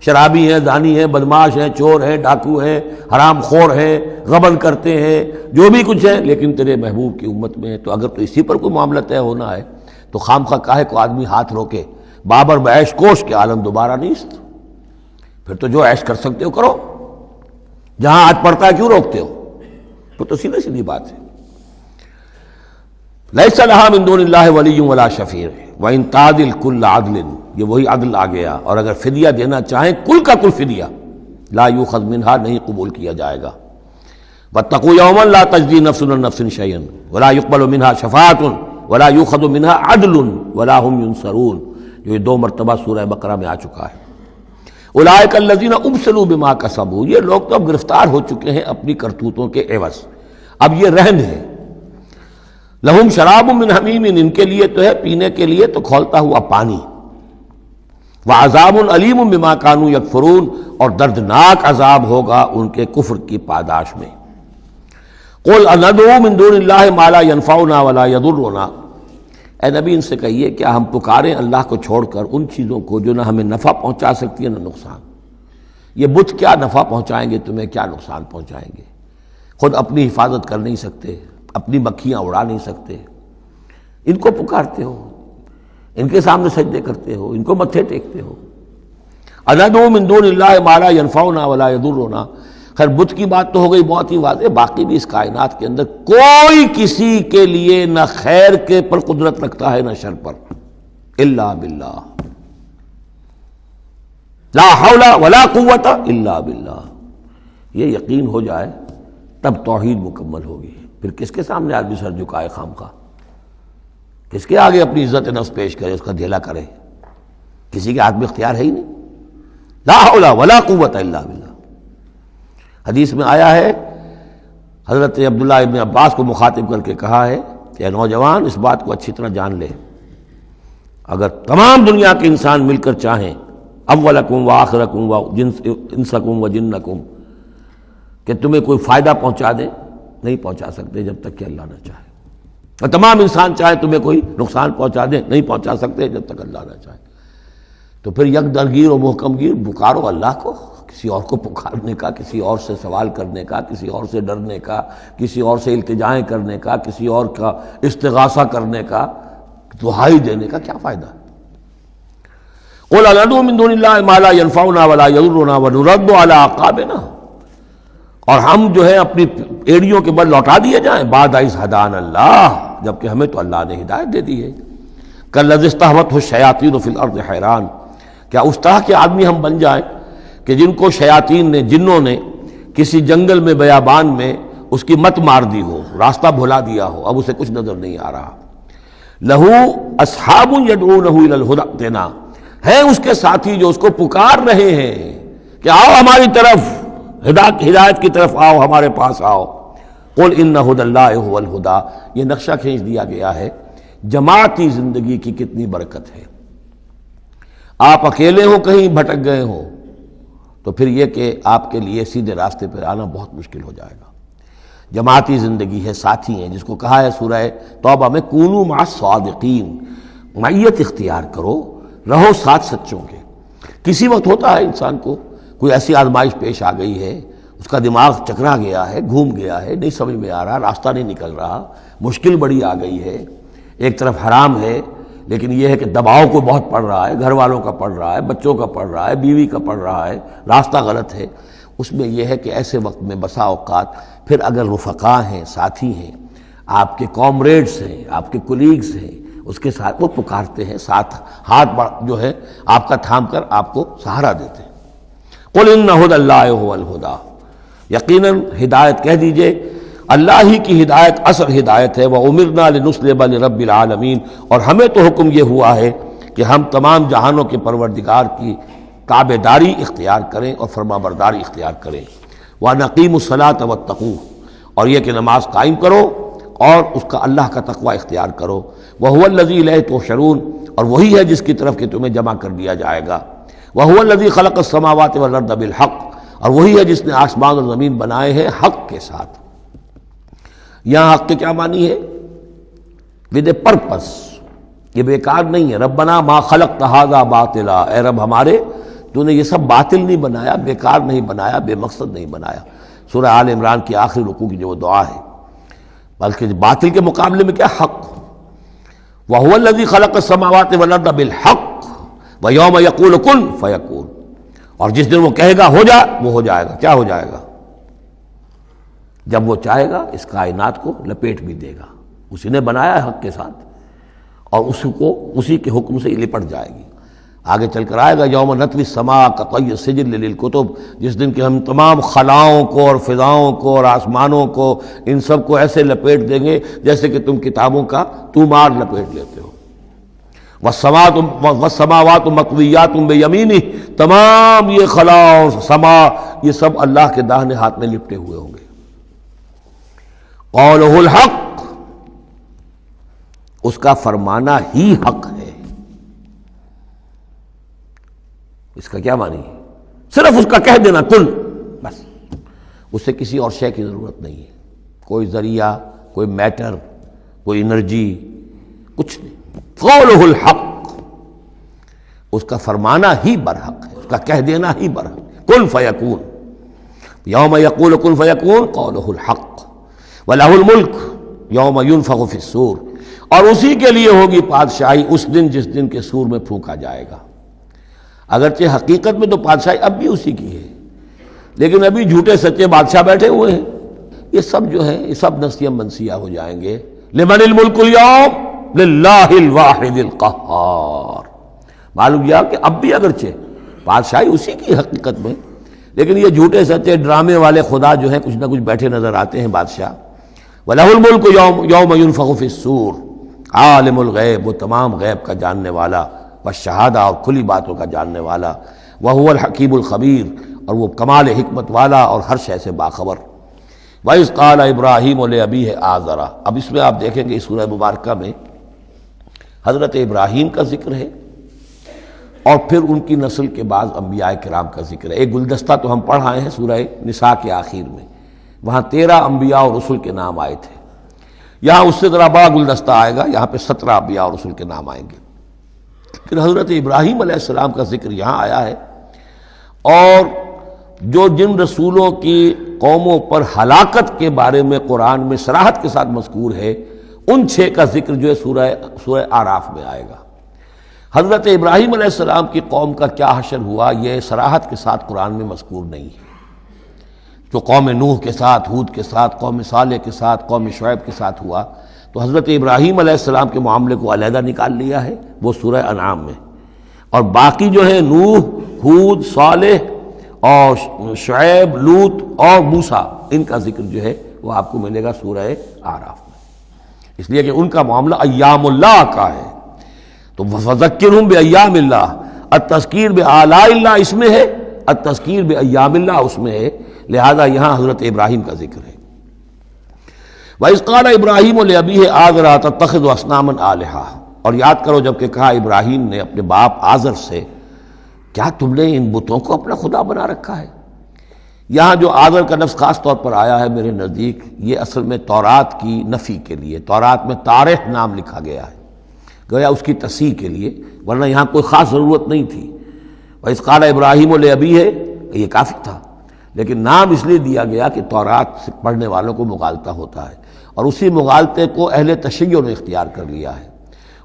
شرابی ہیں، زانی ہیں، بدماش ہیں، چور ہیں، ڈاکو ہیں، حرام خور ہیں، غبن کرتے ہیں، جو بھی کچھ ہے، لیکن تیرے محبوب کی امت میں ہے، تو اگر تو اسی پر کوئی معاملہ طے ہونا ہے تو خام خواہ کاہے کو آدمی ہاتھ روکے، بابر بعیش کوش کے عالم دوبارہ نیست، پھر تو جو عیش کر سکتے ہو کرو، جہاں آج پڑتا ہے کیوں روکتے ہو؟ تو سیدھی سیدھی بات ہے۔ لیس لہا من دون اللہ ولی ولا شفیع وان تعدل کل عدل، یہ وہی عدل آ گیا، اور اگر فدیہ دینا چاہیں کل کا کل فدیہ، لا یؤخذ منہا، نہیں قبول کیا جائے گا۔ واتقوا یوما لا تجزی نفس عن نفس شیئا ولا یقبل منہا شفاعۃ ولا یؤخذ منہا عدل ولا هم ینصرون، جو یہ 2 مرتبہ سورہ بقرہ میں آ چکا ہے۔ اولئک الذین ابسلوا بما کسبوا، یہ لوگ تو اب گرفتار ہو چکے ہیں اپنی کرتوتوں کے عوض، اب یہ رہن ہے۔ لہم شراب من حمیم، ان کے لیے تو ہے پینے کے لیے تو کھولتا ہوا پانی، وعذاب علیم بما کانوا یکفرون، اور دردناک عذاب ہوگا ان کے کفر کی پاداش میں۔ قل اندعو من دون اللہ ما لا ینفعنا ولا یضرنا، اے نبی ان سے کہیے کیا ہم پکاریں اللہ کو چھوڑ کر ان چیزوں کو جو نہ ہمیں نفع پہنچا سکتی ہے نہ نقصان؟ یہ بت کیا نفع پہنچائیں گے تمہیں، کیا نقصان پہنچائیں گے؟ خود اپنی حفاظت کر نہیں سکتے، اپنی مکھیاں اڑا نہیں سکتے، ان کو پکارتے ہو، ان کے سامنے سجدے کرتے ہو، ان کو متھے ٹیکتے ہو۔ اندعو من دون اللہ ما لا ینفعنا ولا یضرنا، خیر بت کی بات تو ہو گئی بہت ہی واضح، باقی بھی اس کائنات کے اندر کوئی کسی کے لیے نہ خیر کے پر قدرت رکھتا ہے نہ شر پر، الا باللہ۔ لا حول ولا قوت الا باللہ. یہ یقین ہو جائے تب توحید مکمل ہوگی. پھر کس کے سامنے آدمی سر جھکائے خامخواہ؟ کس کے آگے اپنی عزت نفس پیش کرے، اس کا دھیلا کرے؟ کسی کے ہاتھ میں اختیار ہے ہی نہیں. لا حول ولا قوت الا باللہ. حدیث میں آیا ہے، حضرت عبداللہ ابن عباس کو مخاطب کر کے کہا ہے کہ نوجوان اس بات کو اچھی طرح جان لے، اگر تمام دنیا کے انسان مل کر چاہیں، اولکم و آخرکم و انسکم و جنکم، کہ تمہیں کوئی فائدہ پہنچا دیں، نہیں پہنچا سکتے جب تک کہ اللہ نہ چاہے. اور تمام انسان چاہے تمہیں کوئی نقصان پہنچا دیں، نہیں پہنچا سکتے جب تک اللہ نہ چاہے. تو پھر یک درگیر و محکم گیر پکارو اللہ کو. کسی اور کو پکارنے کا، کسی اور سے سوال کرنے کا، کسی اور سے ڈرنے کا، کسی اور سے التجائیں کرنے کا، کسی اور کا استغاثہ کرنے کا، دہائی دینے کا کیا فائدہ ہے؟ قُلْ أَنَدْعُو مِن دُونِ اللَّهِ مَا لَا يَنفَعُنَا وَلَا يَضُرُّنَا وَنُرَدُّ عَلَىٰ أَعْقَابِنَا، اور ہم جو ہے اپنی ایڑیوں کے بل لوٹا دیے جائیں بعد اذ ہدانا اللہ، جبکہ ہمیں تو اللہ نے ہدایت دے دی ہے. کالذی استہوتہ الشیاطین فی الارض حیران، کیا اس طرح کے آدمی ہم بن جائیں کہ جن کو شیاطین نے، جنوں نے کسی جنگل میں بیابان میں اس کی مت مار دی ہو، راستہ بھلا دیا ہو، اب اسے کچھ نظر نہیں آ رہا. لہو اصحاب یدعونہ الی الہدی ائتنا، ہیں اس کے ساتھی جو اس کو پکار رہے ہیں کہ آؤ ہماری طرف، ہدایت کی طرف آؤ، ہمارے پاس آؤ. قل ان ھدی اللہ ھو الھدی، یہ نقشہ کھینچ دیا گیا ہے جماعتی زندگی کی کتنی برکت ہے. آپ اکیلے ہو، کہیں بھٹک گئے ہو، تو پھر یہ کہ آپ کے لیے سیدھے راستے پر آنا بہت مشکل ہو جائے گا. جماعتی زندگی ہے، ساتھی ہیں، جس کو کہا ہے سورہ توبہ میں کونوا مع الصادقین، معیت اختیار کرو، رہو ساتھ سچوں کے. کسی وقت ہوتا ہے انسان کو کوئی ایسی آزمائش پیش آ گئی ہے، اس کا دماغ چکرا گیا ہے، گھوم گیا ہے، نہیں سمجھ میں آ رہا، راستہ نہیں نکل رہا، مشکل بڑی آ گئی ہے. ایک طرف حرام ہے، لیکن یہ ہے کہ دباؤ کو بہت پڑ رہا ہے، گھر والوں کا پڑ رہا ہے، بچوں کا پڑ رہا ہے، بیوی کا پڑ رہا ہے، راستہ غلط ہے. اس میں یہ ہے کہ ایسے وقت میں بسا اوقات پھر اگر رفقا ہیں، ساتھی ہیں، آپ کے کامریڈس ہیں، آپ کے کولیگز ہیں، اس کے ساتھ وہ پکارتے ہیں، ساتھ ہاتھ جو ہے آپ کا تھام کر آپ کو سہارا دیتے ہیں. قل ان ھدی اللہ ھو الھدی، یقیناً ہدایت کہہ دیجئے اللہ ہی کی ہدایت اصل ہدایت ہے. وَأُمِرْنَا لِنُسْلِمَ لِرَبِّ الْعَالَمِينَ، اور ہمیں تو حکم یہ ہوا ہے کہ ہم تمام جہانوں کے پروردگار کی تابع داری اختیار کریں اور فرما برداری اختیار کریں. وَنَقِيمُ الصَّلَاةَ وَاتَّقُوهُ، اور یہ کہ نماز قائم کرو اور اس کا اللہ کا تقوی اختیار کرو. وَهُوَ الَّذِي إِلَيْهِ تُحْشَرُونَ، اور وہی ہے جس کی طرف کہ تمہیں جمع کر دیا جائے گا. وَهُوَ الَّذِي خَلَقَ السَّمَاوَاتِ وَالْأَرْضَ بِالْحَقِّ، اور وہی ہے جس نے آسمان اور زمین بنائے ہیں حق کے ساتھ. یہاں حق کے کیا معنی ہے؟ ود اے پرپس، یہ بیکار نہیں ہے. ربنا ما خلقت ھذا باطلا، اے رب ہمارے تو نے یہ سب باطل نہیں بنایا، بیکار نہیں بنایا، بے مقصد نہیں بنایا. سورہ آل عمران کی آخری رکوع کی جو دعا ہے، بلکہ باطل کے مقابلے میں کیا؟ حق. وَهُوَ الَّذِي خَلَقَ السَّمَاوَاتِ وَالْأَرْضَ بِالْحَقِّ وَيَوْمَ يَقُولُ كُن فَيَكُونُ، اور جس دن وہ کہے گا ہو جا، وہ ہو جائے گا. کیا ہو جائے گا؟ جب وہ چاہے گا اس کائنات کو لپیٹ بھی دے گا. اسی نے بنایا ہے حق کے ساتھ، اور اسی کے حکم سے یہ لپٹ جائے گی. آگے چل کر آئے گا یوم نطوی السماء کطی السجل للکتب، جس دن کہ ہم تمام خلاؤں کو اور فضاؤں کو اور آسمانوں کو، ان سب کو ایسے لپیٹ دیں گے جیسے کہ تم کتابوں کا تومار لپیٹ لیتے ہو. والسماوات مطویات بیمینہ، تمام یہ خلا اور سما یہ سب اللہ کے داہنے ہاتھ میں لپٹے ہوئے ہوں گے. قولہ الحق، اس کا فرمانا ہی حق ہے. اس کا کیا معنی ہے؟ صرف اس کا کہہ دینا کن، بس، اس سے کسی اور شے کی ضرورت نہیں ہے. کوئی ذریعہ، کوئی میٹر، کوئی انرجی، کچھ نہیں. قولہ الحق، اس کا فرمانا ہی برحق ہے، اس کا کہہ دینا ہی برحق ہے. کن فیکون، یوم یقول کن فیکون قولہ الحق. وَلَهُ الْمُلْكُ یوم يُنفخُ فِي الصُّورِ، اور اسی کے لیے ہوگی بادشاہی اس دن جس دن کے سور میں پھونکا جائے گا. اگرچہ حقیقت میں تو بادشاہی اب بھی اسی کی ہے، لیکن ابھی جھوٹے سچے بادشاہ بیٹھے ہوئے ہیں. یہ سب جو ہیں یہ سب نسیاں منسیہ ہو جائیں گے. لمن الملک اليوم للہ الواحد القہار. معلوم یہ کہ اب بھی اگرچہ بادشاہی اسی کی حقیقت میں، لیکن یہ جھوٹے سچے ڈرامے والے خدا جو ہیں کچھ نہ کچھ بیٹھے نظر آتے ہیں بادشاہ۔ وَلَهُ الْمُلْكُ يَوْمَ يُنفَخُ فِي الصُّورِ، عالم الغیب، وہ تمام غیب کا جاننے والا، والشہادہ اور کھلی باتوں کا جاننے والا، وَهُوَ الْحَكِيمُ الْخَبِيرُ، اور وہ کمال حکمت والا اور ہر شے سے باخبر۔ وَإِذْ قَالَ إِبْرَاهِيمُ لِأَبِيهِ آزَرَ، اب اس میں آپ دیکھیں گے اس سورہ مبارکہ میں حضرت ابراہیم کا ذکر ہے اور پھر ان کی نسل کے بعض انبیاء کرام کا ذکر ہے۔ ایک گلدستہ تو ہم پڑھ آئے ہیں سورہ نساء کے آخر میں، وہاں 13 انبیاء اور رسل کے نام آئے تھے، یہاں اس سے ذرا بڑا گلدستہ آئے گا، یہاں پہ 17 انبیاء اور رسل کے نام آئیں گے، پھر حضرت ابراہیم علیہ السلام کا ذکر یہاں آیا ہے، اور جو جن رسولوں کی قوموں پر ہلاکت کے بارے میں قرآن میں صراحت کے ساتھ مذکور ہے، ان 6 کا ذکر جو ہے سورہ اعراف میں آئے گا۔ حضرت ابراہیم علیہ السلام کی قوم کا کیا حشر ہوا یہ صراحت کے ساتھ قرآن میں مذکور نہیں ہے، جو قوم نوح کے ساتھ، ہود کے ساتھ، قوم صالح کے ساتھ، قوم شعیب کے ساتھ ہوا، تو حضرت ابراہیم علیہ السلام کے معاملے کو علیحدہ نکال لیا ہے وہ سورہ انعام میں، اور باقی جو ہے نوح، ہود، صالح اور شعیب، لوط اور موسیٰ، ان کا ذکر جو ہے وہ آپ کو ملے گا سورہ اعراف میں، اس لیے کہ ان کا معاملہ ایام اللہ کا ہے۔ تو فذکرہم بایام اللہ، التذکیر بآلاء اللہ اس میں ہے، التذکیر بایام اللہ اس میں ہے، لہذا یہاں حضرت ابراہیم کا ذکر ہے۔ وَإِذْ قَالَ إِبْرَاهِيمُ لِأَبِيهِ آزَرَ أَتَتَّخِذُ أَصْنَامًا آلِهَةً، اور یاد کرو جب کہ کہا ابراہیم نے اپنے باپ آزر سے، کیا تم نے ان بتوں کو اپنا خدا بنا رکھا ہے؟ یہاں جو آزر کا لفظ خاص طور پر آیا ہے میرے نزدیک، یہ اصل میں تورات کی نفی کے لیے، تورات میں تارح نام لکھا گیا ہے، گویا اس کی تصحیح کے لیے، ورنہ یہاں کوئی خاص ضرورت نہیں تھی۔ وَإِذْ قَالَ إِبْرَاهِيمُ لِأَبِيهِ، یہ کافی تھا، لیکن نام اس لیے دیا گیا کہ تورات پڑھنے والوں کو مغالطہ ہوتا ہے، اور اسی مغالطے کو اہل تشیع نے اختیار کر لیا ہے۔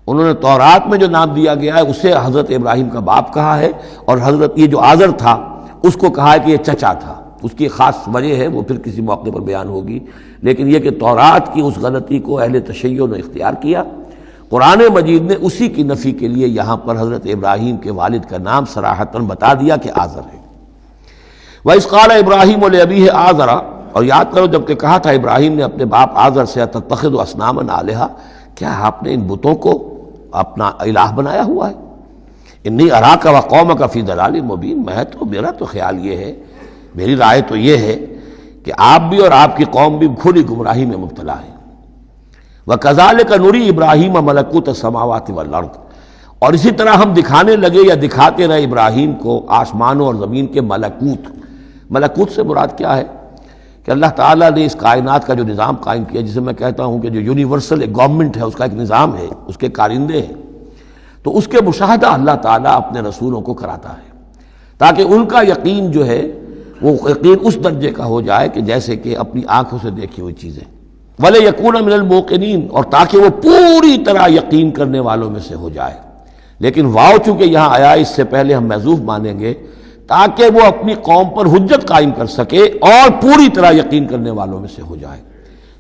انہوں نے تورات میں جو نام دیا گیا ہے اسے حضرت ابراہیم کا باپ کہا ہے، اور حضرت یہ جو آزر تھا اس کو کہا ہے کہ یہ چچا تھا، اس کی خاص وجہ ہے وہ پھر کسی موقع پر بیان ہوگی، لیکن یہ کہ تورات کی اس غلطی کو اہل تشیع نے اختیار کیا، قرآن مجید نے اسی کی نفی کے لیے یہاں پر حضرت ابراہیم کے والد کا نام صراحتاً بتا دیا کہ آزر ہے۔ وَإِذْ قَالَ إِبْرَاهِيمُ لِأَبِيهِ آزَرَ، اور یاد کرو جب کہ کہا تھا ابراہیم نے اپنے باپ آزر سے أَتَتَّخِذُ أَصْنَامًا آلِهَةً، کیا آپ نے ان بتوں کو اپنا الہ بنایا ہوا ہے؟ انی اراک وقومک فی ضلال مبین، میرا تو خیال یہ ہے، میری رائے تو یہ ہے کہ آپ بھی اور آپ کی قوم بھی کھلی گمراہی میں مبتلا ہے۔ وَكَذَلِكَ نُرِي إِبْرَاهِيمَ مَلَكُوتَ السَّمَاوَاتِ وَالْأَرْضِ، اور اسی طرح ہم دکھانے لگے یا دکھاتے رہے ابراہیم کو آسمانوں اور زمین کے ملکوت۔ ملکوت سے مراد کیا ہے کہ اللہ تعالیٰ نے اس کائنات کا جو نظام قائم کیا، جسے میں کہتا ہوں کہ جو یونیورسل ایک گورنمنٹ ہے، اس کا ایک نظام ہے، اس کے کارندے ہیں، تو اس کے مشاہدہ اللہ تعالیٰ اپنے رسولوں کو کراتا ہے تاکہ ان کا یقین جو ہے وہ یقین اس درجے کا ہو جائے کہ جیسے کہ اپنی آنکھوں سے دیکھی ہوئی چیزیں، وَلَيَكُونَ مِنَ الْمُوقِنِينَ، اور تاکہ وہ پوری طرح یقین کرنے والوں میں سے ہو جائے، لیکن واو چونکہ یہاں آیا اس سے پہلے ہم محذوف مانیں گے تاکہ وہ اپنی قوم پر حجت قائم کر سکے اور پوری طرح یقین کرنے والوں میں سے ہو جائے۔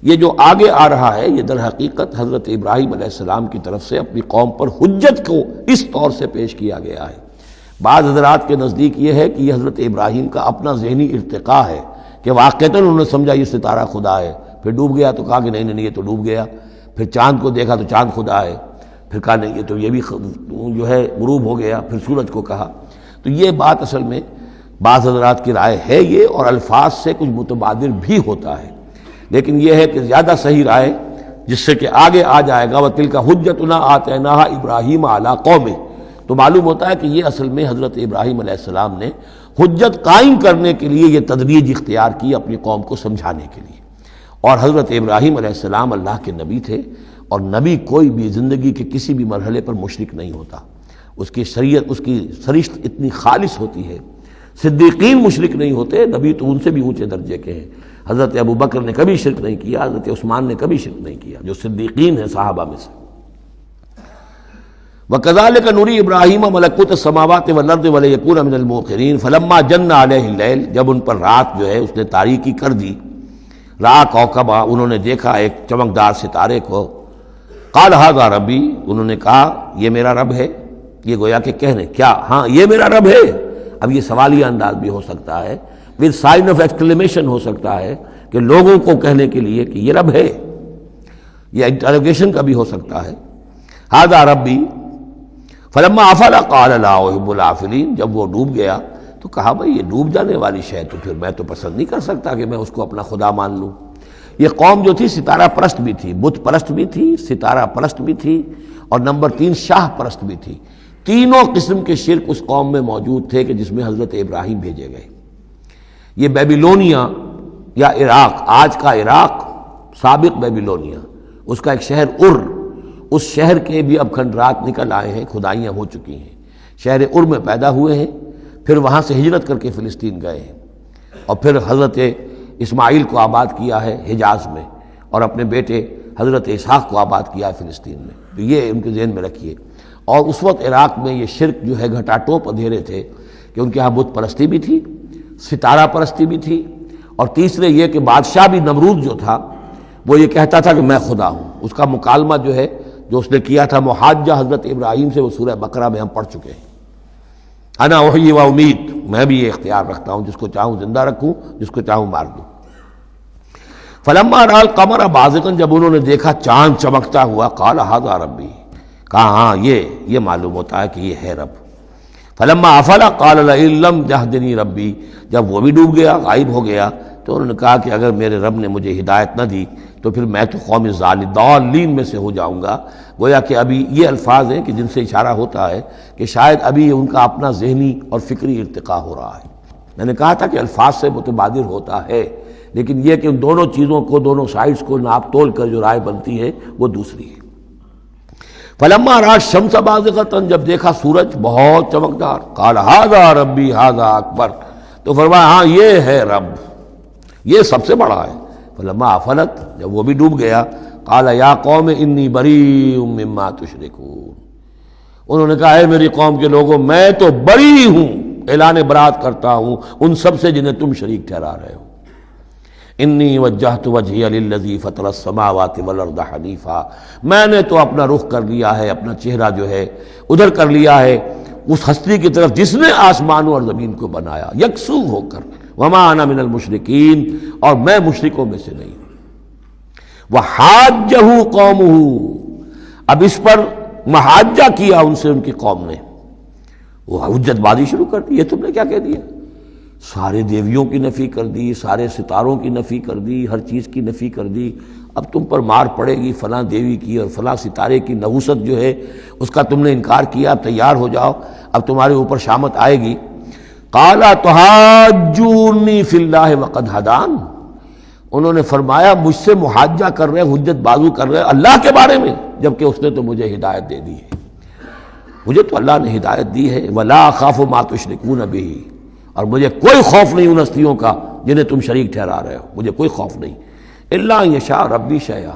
یہ جو آگے آ رہا ہے یہ در حقیقت حضرت ابراہیم علیہ السلام کی طرف سے اپنی قوم پر حجت کو اس طور سے پیش کیا گیا ہے۔ بعض حضرات کے نزدیک یہ ہے کہ یہ حضرت ابراہیم کا اپنا ذہنی ارتقاء ہے کہ واقعتاً انہوں نے سمجھا یہ ستارہ خدا ہے، پھر ڈوب گیا تو کہا کہ نہیں یہ تو ڈوب گیا، پھر چاند کو دیکھا تو چاند خدا ہے، پھر کہا نہیں یہ تو یہ بھی جو ہے غروب ہو گیا، پھر سورج کو کہا۔ تو یہ بات اصل میں بعض حضرات کی رائے ہے یہ، اور الفاظ سے کچھ متبادر بھی ہوتا ہے، لیکن یہ ہے کہ زیادہ صحیح رائے جس سے کہ آگے آ جائے گا وَتِلْكَ حُجَّتُنَا آتَيْنَاهَا إِبْرَاهِيمَ عَلَىٰ قَوْمِهِ، تو معلوم ہوتا ہے کہ یہ اصل میں حضرت ابراہیم علیہ السلام نے حجت قائم کرنے کے لیے یہ تدریج اختیار کی اپنی قوم کو سمجھانے کے لیے، اور حضرت ابراہیم علیہ السلام اللہ کے نبی تھے، اور نبی کوئی بھی زندگی کے کسی بھی مرحلے پر مشرک نہیں ہوتا، اس کی شریعت، اس کی سرشت اتنی خالص ہوتی ہے، صدیقین مشرک نہیں ہوتے، نبی تو ان سے بھی اونچے درجے کے ہیں، حضرت ابو بکر نے کبھی شرک نہیں کیا، حضرت عثمان نے کبھی شرک نہیں کیا، جو صدیقین ہیں صحابہ میں سے۔ وَكَذَلِكَ نُرِي إِبْرَاهِيمَ مَلَكُوتَ السَّمَاوَاتِ وَالْأَرْضِ وَلِيَكُونَ مِنَ الْمُوقِنِينَ فَلَمَّا جَنَّ عَلَيْهِ اللَّيْلُ، جب ان پر رات جو ہے اس نے تاریکی کر دی، رَأَىٰ كَوْكَبًا، انہوں نے دیکھا ایک چمکدار ستارے کو، قَالَ هَٰذَا رَبِّي، انہوں نے کہا یہ میرا رب ہے، یہ گویا کہ کہنے کیا، ہاں یہ میرا رب ہے، اب یہ سوالیہ انداز بھی ہو سکتا ہے، پھر سائن آف ایکسکلیمیشن ہو سکتا ہے کہ لوگوں کو کہنے کے لیے کہ یہ رب ہے، یہ انٹروگیشن کا بھی ہو سکتا ہے۔ ھذا ربی فلما افل قال لا احب الافلین، جب وہ ڈوب گیا تو کہا بھائی یہ ڈوب جانے والی شے تو پھر میں تو پسند نہیں کر سکتا کہ میں اس کو اپنا خدا مان لوں۔ یہ قوم جو تھی ستارہ پرست بھی تھی، بت پرست بھی تھی، ستارہ پرست بھی تھی، اور نمبر 3 شاہ پرست بھی تھی۔ تینوں قسم کے شرک اس قوم میں موجود تھے کہ جس میں حضرت ابراہیم بھیجے گئے۔ یہ بیبیلونیا یا عراق، آج کا عراق، سابق بیبیلونیا، اس کا ایک شہر اس شہر کے بھی اب کھنڈرات نکل آئے ہیں، کھدائیاں ہو چکی ہیں۔ شہر میں پیدا ہوئے ہیں، پھر وہاں سے ہجرت کر کے فلسطین گئے ہیں، اور پھر حضرت اسماعیل کو آباد کیا ہے حجاز میں، اور اپنے بیٹے حضرت اسحاق کو آباد کیا ہے فلسطین میں۔ تو یہ ان کے ذہن میں رکھیے۔ اور اس وقت عراق میں یہ شرک جو ہے گھٹا ٹوپ اندھیرے تھے کہ ان کے ہاں بت پرستی بھی تھی، ستارہ پرستی بھی تھی، اور تیسرے یہ کہ بادشاہ بھی نمرود جو تھا وہ یہ کہتا تھا کہ میں خدا ہوں۔ اس کا مکالمہ جو ہے جو اس نے کیا تھا محاجہ حضرت ابراہیم سے، وہ سورہ بقرہ میں ہم پڑھ چکے ہیں۔ انا احیی و امید، میں بھی یہ اختیار رکھتا ہوں، جس کو چاہوں زندہ رکھوں، جس کو چاہوں مار دوں۔ فلما رأى القمر بازغا، جب انہوں نے دیکھا چاند چمکتا ہوا، قال ھذا ربی، کہا ہاں یہ معلوم ہوتا ہے کہ یہ ہے رب۔ فلما افل قال لئن لم يهدني ربی، جب وہ بھی ڈوب گیا، غائب ہو گیا، تو انہوں نے کہا کہ اگر میرے رب نے مجھے ہدایت نہ دی تو پھر میں تو قوم ضالین میں سے ہو جاؤں گا۔ گویا کہ ابھی یہ الفاظ ہیں کہ جن سے اشارہ ہوتا ہے کہ شاید ابھی ان کا اپنا ذہنی اور فکری ارتقاء ہو رہا ہے۔ میں نے کہا تھا کہ الفاظ سے متبادر ہوتا ہے، لیکن یہ کہ ان دونوں چیزوں کو، دونوں سائڈز کو ناپ تول کر جو رائے بنتی ہے وہ دوسری ہے۔ فلما رأى الشمس بازغة، جب دیکھا سورج بہت چمکدار، قال ھذا ربی ھذا اکبر، تو فرمایا ہاں یہ ہے رب، یہ سب سے بڑا ہے۔ فلما افلت، جب وہ بھی ڈوب گیا، قال یا قوم انی بریء مما تشرکون، انہوں نے کہا اے میری قوم کے لوگوں میں تو بری ہوں، اعلان برات کرتا ہوں ان سب سے جنہیں تم شریک ٹھہرا رہے ہو۔ انی وجہت وجہی للذی فطر السماوات والارض حنیفا، میں نے تو اپنا رخ کر لیا ہے، اپنا چہرہ جو ہے ادھر کر لیا ہے اس ہستی کی طرف جس نے آسمانوں اور زمین کو بنایا، یکسو ہو کر، وما انا من المشرکین، اور میں مشرکوں میں سے نہیں ہوں۔ وحاجہ قومہ، اب اس پر محاجہ کیا ان سے ان کی قوم نے، وہ حجت بازی شروع کر دی، یہ تم نے کیا کہہ دیا؟ سارے دیویوں کی نفی کر دی، سارے ستاروں کی نفی کر دی، ہر چیز کی نفی کر دی، اب تم پر مار پڑے گی فلاں دیوی کی اور فلاں ستارے کی نحوست جو ہے اس کا تم نے انکار کیا، اب تیار ہو جاؤ، اب تمہارے اوپر شامت آئے گی۔ قال تحاجونی فی اللہ وقد ہدان، انہوں نے فرمایا مجھ سے محاجہ کر رہے، حجت بازو کر رہے اللہ کے بارے میں، جبکہ اس نے تو مجھے ہدایت دے دی ہے، مجھے تو اللہ نے ہدایت دی ہے۔ ولا اخاف ما تشرکون بہ، اور مجھے کوئی خوف نہیں ان ہستیوں کا جنہیں تم شریک ٹھہرا رہے ہو، مجھے کوئی خوف نہیں۔ الا ان یشاء ربی شیئا،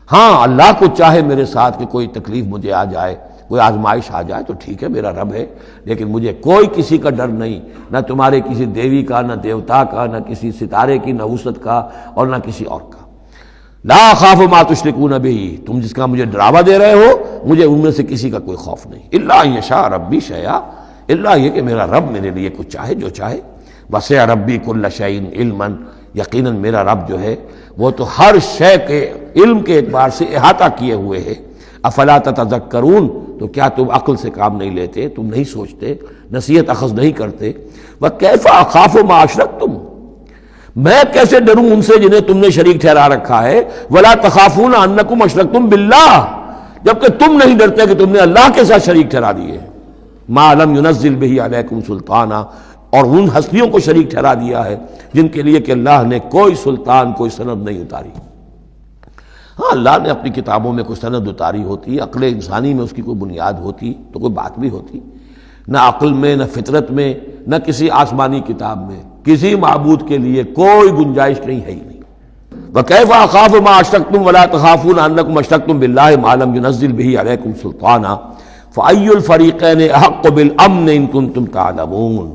ہاں اللہ کو چاہے میرے ساتھ کہ کوئی تکلیف مجھے آ جائے، کوئی آزمائش آ جائے تو ٹھیک ہے، میرا رب ہے، لیکن مجھے کوئی کسی کا ڈر نہیں، نہ تمہارے کسی دیوی کا، نہ دیوتا کا، نہ کسی ستارے کی نحوست کا، اور نہ کسی اور کا۔ لا اخاف ما تشرکون بہ، تم جس کا مجھے ڈراوا دے رہے ہو مجھے ان میں سے کسی کا کوئی خوف نہیں۔ الا ان یشاء ربی شیئا، الا یہ کہ میرا رب میرے لیے کچھ چاہے جو چاہے۔ وسع ربی کل شیء علما، یقیناً میرا رب جو ہے وہ تو ہر شے کے علم کے اعتبار سے احاطہ کیے ہوئے ہے۔ افلا تتذکرون، تو کیا تم عقل سے کام نہیں لیتے، تم نہیں سوچتے، نصیحت اخذ نہیں کرتے؟ وکیف اخاف ما اشرکتم، میں کیسے ڈروں ان سے جنہیں تم نے شریک ٹھہرا رکھا ہے۔ ولا تخافون انکم اشرکتم باللہ، جبکہ تم نہیں ڈرتے کہ تم نے اللہ کے ساتھ شریک ٹھہرا دیے۔ ما لم ينزل به علیکم سلطانا، اور ان ہستیوں کو شریک ٹھہرا دیا ہے جن کے لیے کہ اللہ نے کوئی سلطان، کوئی سند نہیں اتاری۔ ہاں اللہ نے اپنی کتابوں میں کوئی سند اتاری ہوتی، عقل انسانی میں اس کی کوئی بنیاد ہوتی تو کوئی بات بھی ہوتی، نہ عقل میں، نہ فطرت میں، نہ کسی آسمانی کتاب میں کسی معبود کے لیے کوئی گنجائش کہیں ہے ہی نہیں۔ وَكَيْفَ أَخَافُ مَا أَشْرَكْتُمْ وَلَا تَخَافُونَ أَنَّكُمْ أَشْرَكْتُمْ بِاللَّهِ مَا لَمْ يُنَزِّلْ بِهِ عَلَيْكُمْ سُلْطَانًا فَأَيُّ الْفَرِيقَيْنِ أَحَقُّ بِالْأَمْنِ إِن كُنتُمْ تَعْلَمُونَ،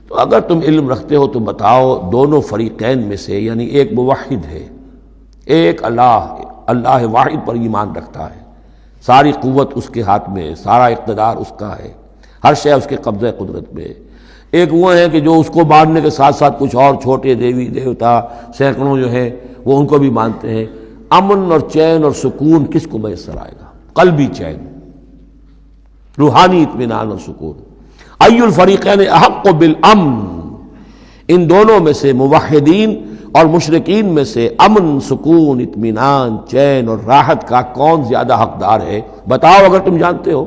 تو اگر تم علم رکھتے ہو تو بتاؤ دونوں فریقین میں سے، یعنی ایک موحد ہے، ایک اللہ واحد پر ایمان رکھتا ہے، ساری قوت اس کے ہاتھ میں، سارا اقتدار اس کا ہے، ہر شے اس کے قبضہ قدرت میں، ایک وہ ہیں کہ جو اس کو ماننے کے ساتھ ساتھ کچھ اور چھوٹے دیوی دیوتا سینکڑوں جو ہیں وہ ان کو بھی مانتے ہیں۔ امن اور چین اور سکون کس کو میسر آئے گا؟ قلبی چین، روحانی اطمینان اور سکون۔ ای الفریقین احق بالامن، ان دونوں میں سے موحدین اور مشرکین میں سے امن، سکون، اطمینان، چین اور راحت کا کون زیادہ حقدار ہے؟ بتاؤ اگر تم جانتے ہو۔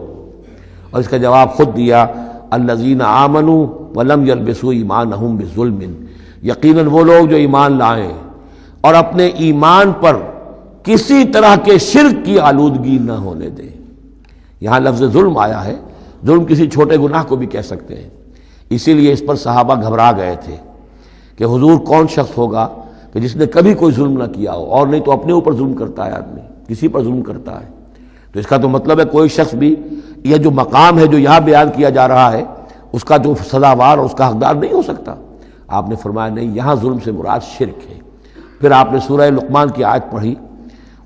اور اس کا جواب خود دیا، الذین آمنوا ولم یلبسوا ایمانہم بظلم، یقیناً وہ لوگ جو ایمان لائیں اور اپنے ایمان پر کسی طرح کے شرک کی آلودگی نہ ہونے دیں۔ یہاں لفظ ظلم آیا ہے، ظلم کسی چھوٹے گناہ کو بھی کہہ سکتے ہیں، اسی لیے اس پر صحابہ گھبرا گئے تھے کہ حضور کون شخص ہوگا کہ جس نے کبھی کوئی ظلم نہ کیا ہو، اور نہیں تو اپنے اوپر ظلم کرتا ہے آدمی، کسی پر ظلم کرتا ہے۔ تو اس کا تو مطلب ہے کوئی شخص بھی یہ جو مقام ہے جو یہاں بیان کیا جا رہا ہے اس کا جو سزاوار اور اس کا حقدار نہیں ہو سکتا۔ آپ نے فرمایا نہیں، یہاں ظلم سے مراد شرک ہے۔ پھر آپ نے سورہ لقمان کی آیت پڑھی،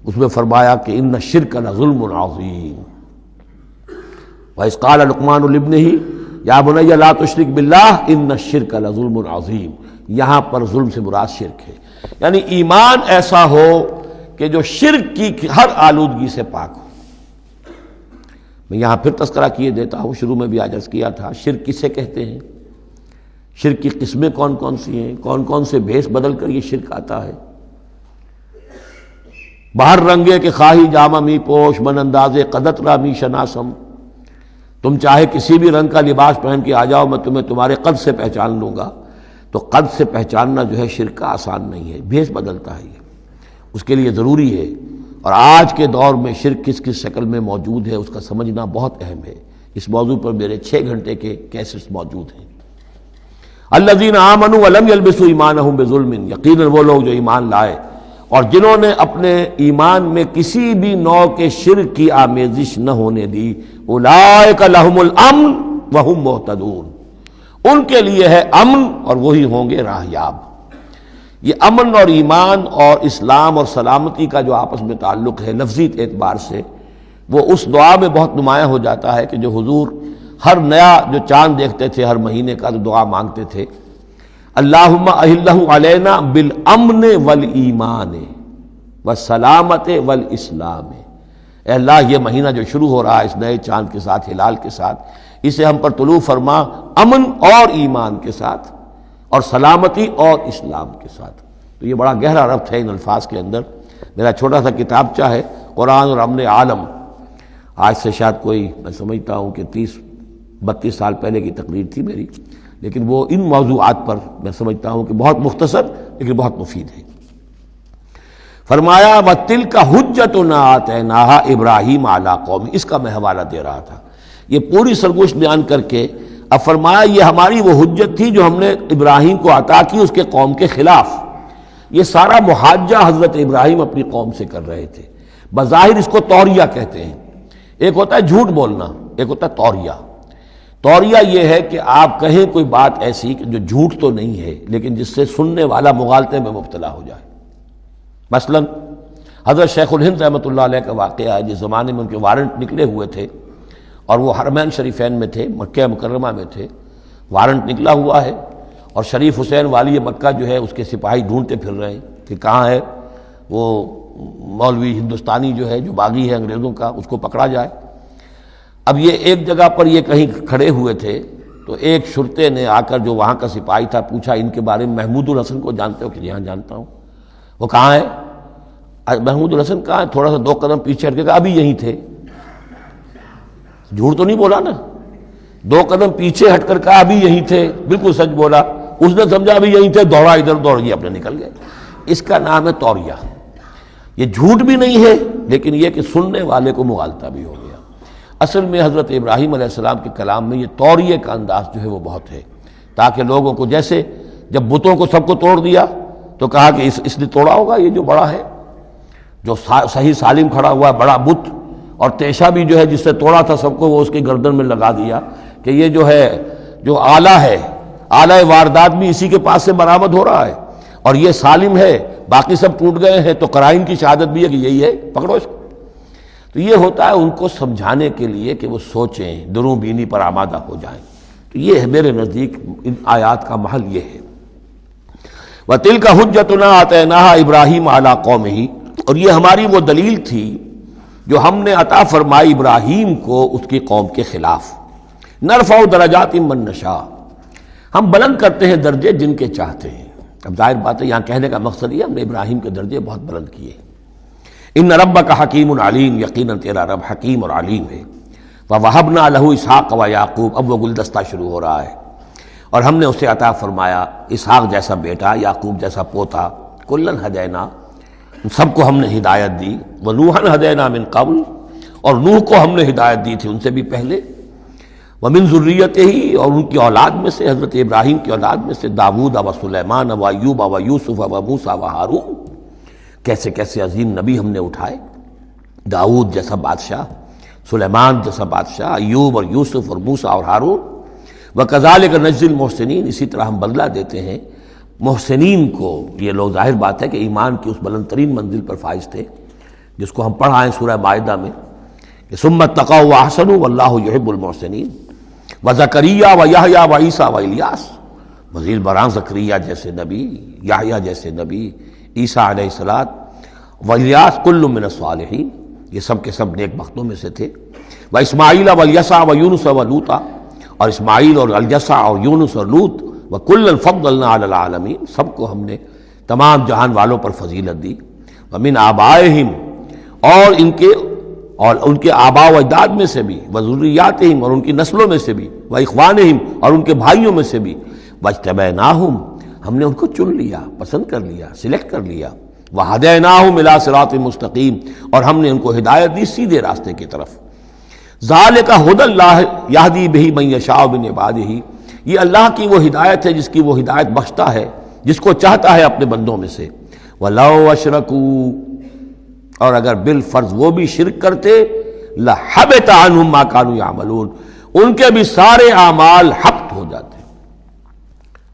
اس میں فرمایا کہ ان الشرک لظلم عظیم، وَإِذْ قَالَ لُقْمَانُ لِابْنِهِ يَا بُنَيَّ لَا تُشْرِكْ بِاللَّهِ إِنَّ الشِّرْكَ لَظُلْمٌ عَظِيمٌ۔ یہاں پر ظلم سے مراد شرک ہے، یعنی ایمان ایسا ہو کہ جو شرک کی ہر آلودگی سے پاک ہو۔ میں یہاں پھر تذکرہ کیے دیتا ہوں، شروع میں بھی عرض کیا تھا، شرک کسے کہتے ہیں، شرک کی قسمیں کون کون سی ہیں، کون کون سے بھیس بدل کر یہ شرک آتا ہے۔ باہر رنگے کے خواہی جامہ می پوش، من اندازے قدت را می شناسم، تم چاہے کسی بھی رنگ کا لباس پہن کے آ جاؤ، میں تمہیں تمہارے قد سے پہچان لوں گا۔ تو قد سے پہچاننا جو ہے شرک کا آسان نہیں ہے، بھیس بدلتا ہے یہ، اس کے لیے ضروری ہے۔ اور آج کے دور میں شرک کس کس شکل میں موجود ہے اس کا سمجھنا بہت اہم ہے۔ اس موضوع پر میرے 6 گھنٹے کے کیسٹس موجود ہیں۔ الذین آمنوا ولم یلبسوا ایمانہم بظلم، یقیناً وہ لوگ جو ایمان لائے اور جنہوں نے اپنے ایمان میں کسی بھی نوع کے شرک کی آمیزش نہ ہونے دی، اولئک لہم الامن وہم مہتدون، ان کے لیے ہے امن اور وہی ہوں گے راہیاب۔ یہ امن اور ایمان اور اسلام اور سلامتی کا جو آپس میں تعلق ہے لفظی اعتبار سے، وہ اس دعا میں بہت نمایاں ہو جاتا ہے کہ جو حضور ہر نیا جو چاند دیکھتے تھے ہر مہینے کا تو دعا مانگتے تھے، اللہم اہلہ علینا بالامن والایمان والسلامت والاسلام، اے اللہ یہ مہینہ جو شروع ہو رہا ہے اس نئے چاند کے ساتھ، ہلال کے ساتھ، اسے ہم پر طلوع فرما امن اور ایمان کے ساتھ اور سلامتی اور اسلام کے ساتھ۔ تو یہ بڑا گہرا ربط ہے ان الفاظ کے اندر۔ میرا چھوٹا سا کتابچہ ہے قرآن اور امن عالم، آج سے شاید کوئی میں سمجھتا ہوں کہ 30-32 سال پہلے کی تقریر تھی میری، لیکن وہ ان موضوعات پر میں سمجھتا ہوں کہ بہت مختصر لیکن بہت مفید ہے۔ فرمایا وَتِلْكَ حُجَّتُنَا آتَيْنَاهَا إِبْرَاهِيمَ عَلَىٰ قَوْمِهِ، اس کا میں حوالہ دے رہا تھا۔ یہ پوری سرگوشت بیان کر کے اب فرمایا یہ ہماری وہ حجت تھی جو ہم نے ابراہیم کو عطا کی اس کے قوم کے خلاف۔ یہ سارا محاجہ حضرت ابراہیم اپنی قوم سے کر رہے تھے۔ بظاہر اس کو توریہ کہتے ہیں، ایک ہوتا ہے جھوٹ بولنا، ایک ہوتا ہے توریہ۔ توریہ یہ ہے کہ آپ کہیں کوئی بات ایسی کہ جو جھوٹ تو نہیں ہے لیکن جس سے سننے والا مغالطے میں مبتلا ہو جائے۔ مثلا حضرت شیخ الہند رحمۃ اللہ علیہ کا واقعہ ہے، جس زمانے میں ان کے وارنٹ نکلے ہوئے تھے اور وہ حرمین شریفین میں تھے، مکہ مکرمہ میں تھے، وارنٹ نکلا ہوا ہے اور شریف حسین والی مکہ جو ہے اس کے سپاہی ڈھونڈتے پھر رہے ہیں کہ کہاں ہے وہ مولوی ہندوستانی جو ہے جو باغی ہے انگریزوں کا، اس کو پکڑا جائے۔ اب یہ ایک جگہ پر یہ کہیں کھڑے ہوئے تھے تو ایک شرطے نے آ کر جو وہاں کا سپاہی تھا پوچھا ان کے بارے میں محمود الحسن کو جانتے ہو؟ کہ جی ہاں جانتا ہوں۔ وہ کہاں ہے؟ محمود الحسن کہاں ہے؟ تھوڑا سا 2 قدم پیچھے ہٹ کے کہا ابھی یہیں تھے۔ جھوٹ تو نہیں بولا نا، 2 قدم پیچھے ہٹ کر کہا ابھی یہیں تھے، بالکل سچ بولا۔ اس نے سمجھا ابھی یہیں تھے، دوڑا ادھر دوڑ گیا، اپنے نکل گئے۔ اس کا نام ہے توریہ۔ یہ جھوٹ بھی نہیں ہے لیکن یہ کہ سننے والے کو مغالطہ بھی ہو گیا۔ اصل میں حضرت ابراہیم علیہ السلام کے کلام میں یہ توریہ کا انداز جو ہے وہ بہت ہے، تاکہ لوگوں کو، جیسے جب بتوں کو سب کو توڑ دیا تو کہا کہ اس نے توڑا ہوگا، یہ جو بڑا ہے، جو صحیح سالم کھڑا ہوا ہے بڑا بت، اور تیشہ بھی جو ہے جس سے توڑا تھا سب کو وہ اس کی گردن میں لگا دیا کہ یہ جو ہے جو آلہ ہے، آلہ واردات بھی اسی کے پاس سے برآمد ہو رہا ہے، اور یہ سالم ہے، باقی سب ٹوٹ گئے ہیں، تو قرائن کی شہادت بھی ہے کہ یہی ہے، پکڑو اس کو۔ تو یہ ہوتا ہے ان کو سمجھانے کے لیے کہ وہ سوچیں، دروں بینی پر آمادہ ہو جائیں۔ تو یہ ہے میرے نزدیک ان آیات کا محل یہ ہے۔ وَتِلْكَ حُجَّتُنَا آتَيْنَاهَا إِبْرَاهِيمَ عَلَىٰ قَوْمِهِ، اور یہ ہماری وہ دلیل تھی جو ہم نے عطا فرمائی ابراہیم کو اس کی قوم کے خلاف۔ نرفع درجات من نشاء، ہم بلند کرتے ہیں درجے جن کے چاہتے ہیں۔ اب ظاہر بات ہے یہاں کہنے کا مقصد یہ ہم نے ابراہیم کے درجے بہت بلند کیے۔ ان ربک حکیم علیم، یقیناً تیرا رب حکیم اور علیم ہے۔ وَوَهَبْنَا لَهُ اسحاق وَيَعْقُوب، اب وہ گلدستہ شروع ہو رہا ہے، اور ہم نے اسے عطا فرمایا اسحاق جیسا بیٹا، یعقوب جیسا پوتا، کلن ہدینا، سب کو ہم نے ہدایت دی، وَنُوحًا ہدینا من قبل، اور نوح کو ہم نے ہدایت دی تھی ان سے بھی پہلے، ومن ذریتہ، اور ان کی اولاد میں سے، حضرت ابراہیم کی اولاد میں سے، داود و سلیمان و ایوب و یوسف و موسیٰ و ہارون، کیسے کیسے عظیم نبی ہم نے اٹھائے، داود جیسا بادشاہ، سلیمان جیسا بادشاہ، ایوب اور یوسف اور موسیٰ اور ہارون۔ وَكَذَلِكَ نَجْزِي الْمُحْسِنِينَ، اسی طرح ہم بدلہ دیتے ہیں محسنین کو۔ یہ لوگ ظاہر بات ہے کہ ایمان کی اس بلند ترین منزل پر فائز تھے جس کو ہم پڑھا ہے سورہ مائدہ میں کہ ثُمَّ اتَّقَوْا وَأَحْسَنُوا وَاللَّهُ يُحِبُّ الْمُحْسِنِينَ۔ وَزَكَرِيَّا وَيَحْيَا وَعِیسیٰ وَإِلیاس، مزید برآں زکریا جیسے نبی، یحییٰ جیسے نبی، عیسیٰ علیہ السلام، وإلیاس کل من الصالحین، یہ سب کے سب نیک بختوں میں سے تھے۔ وإسماعیل وَالْیسع وَیونس وَلوطا، اور اسماعیل اور الیسع اور یونس اور لوط، وَكُلًّا فَضَّلْنَا عَلَى الْعَالَمِینَ، سب کو ہم نے تمام جہان والوں پر فضیلت دی۔ وَمِنْ آبائِهِمْ، اور ان کے آباء و اجداد میں سے بھی، وذریاتہم، اور ان کی نسلوں میں سے بھی، واخوانہم، اور ان کے بھائیوں میں سے بھی، واجتبیناہم، ہم نے ان کو چن لیا، پسند کر لیا، سلیکٹ کر لیا، وہدیناہم الی صراط مستقیم، اور ہم نے ان کو ہدایت دی سیدھے راستے کی طرف۔ ذالک ھدی اللہ یہدی بہ من یشاء من عبادہ، یہ اللہ کی وہ ہدایت ہے جس کی وہ ہدایت بخشتا ہے جس کو چاہتا ہے اپنے بندوں میں سے۔ وَلَوْ أَشْرَكُوا، اور اگر بالفرض وہ بھی شرک کرتے، لَحَبِطَ عَنْهُمْ مَا كَانُوا يَعْمَلُونَ، ان کے بھی سارے اعمال حبط ہو جاتے۔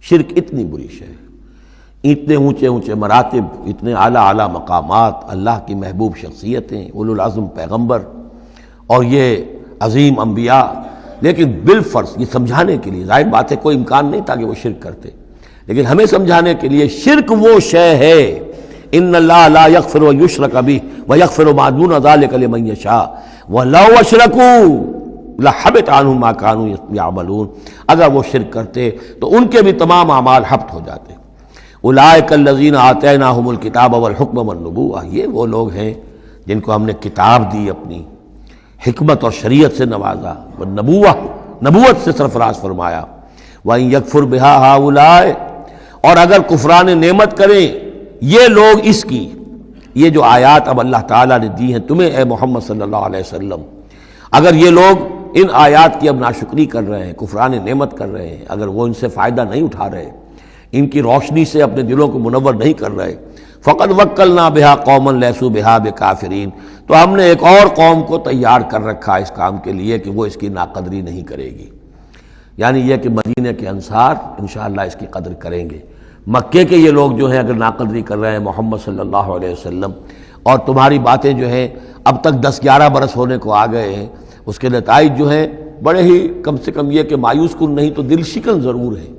شرک اتنی بری شے ہے، اتنے اونچے اونچے مراتب، اتنے اعلیٰ اعلیٰ مقامات، اللہ کی محبوب شخصیتیں، اولو العزم پیغمبر اور یہ عظیم انبیاء، لیکن بالفرض یہ سمجھانے کے لیے، ظاہر بات ہے کوئی امکان نہیں تھا کہ وہ شرک کرتے، لیکن ہمیں سمجھانے کے لیے شرک وہ شے ہے، ان اللہ لا یغفر یشرک بہ ویغفر ما دون ذلک لمن یشاء ولو اشرکوا لحبط عنہم ما کانوا یعملون، اگر وہ شرک کرتے تو ان کے بھی تمام اعمال حبط ہو جاتے۔ اولئک الذین آتیناہم الکتاب والحکم والنبوۃ، یہ وہ لوگ ہیں جن کو ہم نے کتاب دی، اپنی حکمت اور شریعت سے نوازا، نبوت سے سرفراز فرمایا۔ وَإِن يَكْفُرْ بِهَا هَؤُلَاءِ، اور اگر کفران نعمت کریں یہ لوگ اس کی، یہ جو آیات اب اللہ تعالیٰ نے دی ہیں تمہیں اے محمد صلی اللہ علیہ وسلم، اگر یہ لوگ ان آیات کی اب ناشکری کر رہے ہیں، کفران نعمت کر رہے ہیں، اگر وہ ان سے فائدہ نہیں اٹھا رہے، ان کی روشنی سے اپنے دلوں کو منور نہیں کر رہے، فقد وکلنا بہا قوما لیسوا بہا بکافرین، تو ہم نے ایک اور قوم کو تیار کر رکھا اس کام کے لیے کہ وہ اس کی ناقدری نہیں کرے گی، یعنی یہ کہ مدینہ کے انصار انشاءاللہ اس کی قدر کریں گے۔ مکے کے یہ لوگ جو ہیں اگر ناقدری کر رہے ہیں محمد صلی اللہ علیہ وسلم، اور تمہاری باتیں جو ہیں اب تک 10-11 برس ہونے کو آ گئے ہیں، اس کے نتائج جو ہیں بڑے ہی کم سے کم یہ کہ مایوس کن نہیں تو دل شکن ضرور ہے۔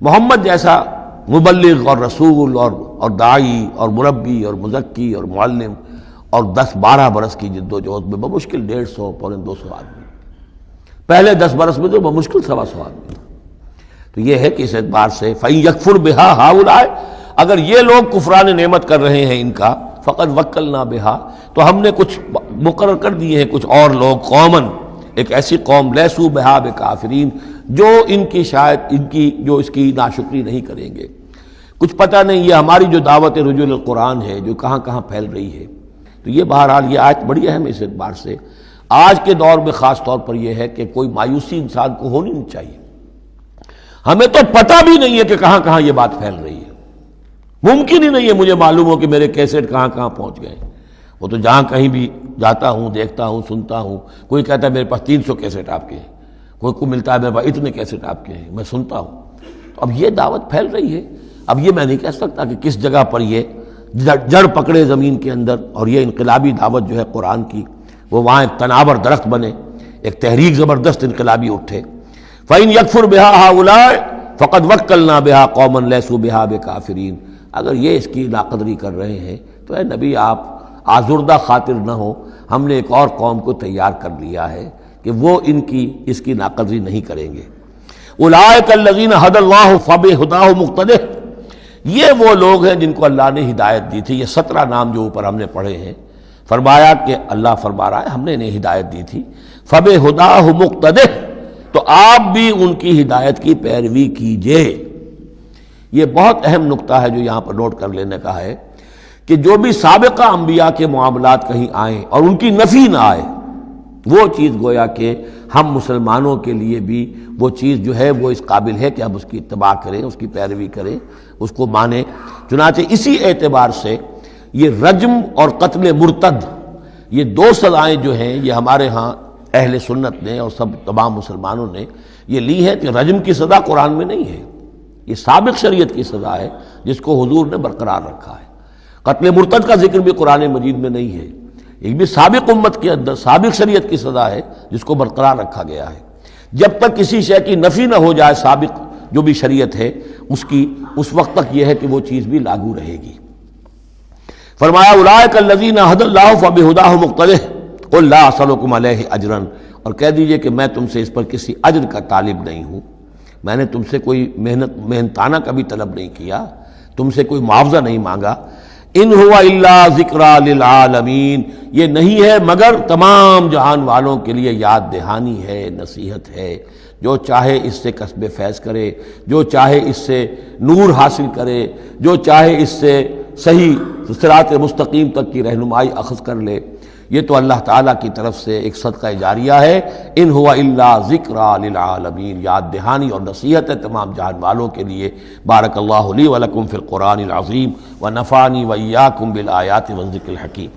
محمد جیسا مبلغ اور رسول اور داعی اور مربی اور مزکی اور معلم، اور 10-12 برس کی جد و جہد میں بمشکل 150 پونے 200 آدمی، پہلے 10 برس میں تو بمشکل 125 آدمی۔ تو یہ ہے کہ اس اعتبار سے فَإِن يَكْفُرْ بِهَا هَؤُلَاءِ، اگر یہ لوگ کفران نعمت کر رہے ہیں ان کا، فقد وکلنا بہا، تو ہم نے کچھ مقرر کر دیے ہیں کچھ اور لوگ، قومن، ایک ایسی قوم، لیسوا بہا بکافرین، جو ان کی شاید ان کی جو اس کی ناشکری نہیں کریں گے۔ کچھ پتہ نہیں یہ ہماری جو دعوت رجوع القرآن ہے جو کہاں کہاں پھیل رہی ہے، تو یہ بہرحال یہ آیت بڑی اہم ہے اس اعتبار سے۔ آج کے دور میں خاص طور پر یہ ہے کہ کوئی مایوسی انسان کو ہونی نہیں چاہیے، ہمیں تو پتہ بھی نہیں ہے کہ کہاں کہاں یہ بات پھیل رہی ہے، ممکن ہی نہیں ہے مجھے معلوم ہو کہ میرے کیسٹ کہاں کہاں پہنچ گئے۔ وہ تو جہاں کہیں بھی جاتا ہوں، دیکھتا ہوں، سنتا ہوں، کوئی کہتا ہے میرے پاس 300 کیسٹ آپ کے ہیں، کوئی کو ملتا ہے میرے پاس اتنے کیسٹ آپ کے ہیں، میں سنتا ہوں۔ تو اب یہ دعوت پھیل رہی ہے، اب یہ میں نہیں کہہ سکتا کہ کس جگہ پر یہ جڑ پکڑے زمین کے اندر، اور یہ انقلابی دعوت جو ہے قرآن کی وہ وہاں ایک تناور درخت بنے، ایک تحریک زبردست انقلابی اٹھے۔ فَإِن يَكْفُرْ بِهَا هَؤُلَاءِ فَقَدْ وَكَّلْنَا بِهَا قَوْمًا لَيْسُوا بِهَا بِكَافِرِينَ۔ اگر یہ اس کی ناقدری کر رہے ہیں تو اے نبی آپ آزردہ خاطر نہ ہو، ہم نے ایک اور قوم کو تیار کر لیا ہے کہ وہ اس کی ناقدری نہیں کریں گے۔ اولئک الذین ھدی اللہ فبہداہ مقتدہ، یہ وہ لوگ ہیں جن کو اللہ نے ہدایت دی تھی۔ یہ 17 نام جو اوپر ہم نے پڑھے ہیں، فرمایا کہ اللہ فرما رہا ہے ہم نے انہیں ہدایت دی تھی، فبہداہ مقتدہ، تو آپ بھی ان کی ہدایت کی پیروی کیجئے۔ یہ بہت اہم نقطہ ہے جو یہاں پر نوٹ کر لینے کا ہے کہ جو بھی سابقہ انبیاء کے معاملات کہیں آئیں اور ان کی نفی نہ آئے، وہ چیز گویا کہ ہم مسلمانوں کے لیے بھی وہ چیز جو ہے وہ اس قابل ہے کہ ہم اس کی اتباع کریں، اس کی پیروی کریں، اس کو مانیں۔ چنانچہ اسی اعتبار سے یہ رجم اور قتل مرتد، یہ 2 سزائیں جو ہیں یہ ہمارے ہاں اہل سنت نے اور سب تمام مسلمانوں نے یہ لی ہے کہ رجم کی سزا قرآن میں نہیں ہے، یہ سابق شریعت کی سزا ہے جس کو حضور نے برقرار رکھا ہے۔ قتل مرتد کا ذکر بھی قرآن مجید میں نہیں ہے، ایک بھی سابق امت کے اندر سابق شریعت کی سزا ہے جس کو برقرار رکھا گیا ہے۔ جب تک کسی شے کی نفی نہ ہو جائے سابق جو بھی شریعت ہے اس وقت تک یہ ہے کہ وہ چیز بھی لاگو رہے گی۔ فرمایا اولئک الذین ھدی اللہ فبہداہ مقتدہ قل لا اسألکم علیہ اجرا، اور کہہ دیجئے کہ میں تم سے اس پر کسی اجر کا طالب نہیں ہوں، میں نے تم سے کوئی محنتانہ کبھی طلب نہیں کیا، تم سے کوئی معاوضہ نہیں مانگا۔ ان هو الا ذکریٰ للعالمین، یہ نہیں ہے مگر تمام جہان والوں کے لیے یاد دہانی ہے، نصیحت ہے۔ جو چاہے اس سے کسب فیض کرے، جو چاہے اس سے نور حاصل کرے، جو چاہے اس سے صحیح صراط مستقیم تک کی رہنمائی اخذ کر لے، یہ تو اللہ تعالیٰ کی طرف سے ایک صدقہ جاریہ ہے۔ ان هو الا ذکریٰ للعالمین، یاد دہانی اور نصیحت ہے تمام جہان والوں کے لیے۔ بارک اللہ لی ولکم فی القرآن العظیم ونفعنی وإیاکم بالآیات والذکر الحکیم۔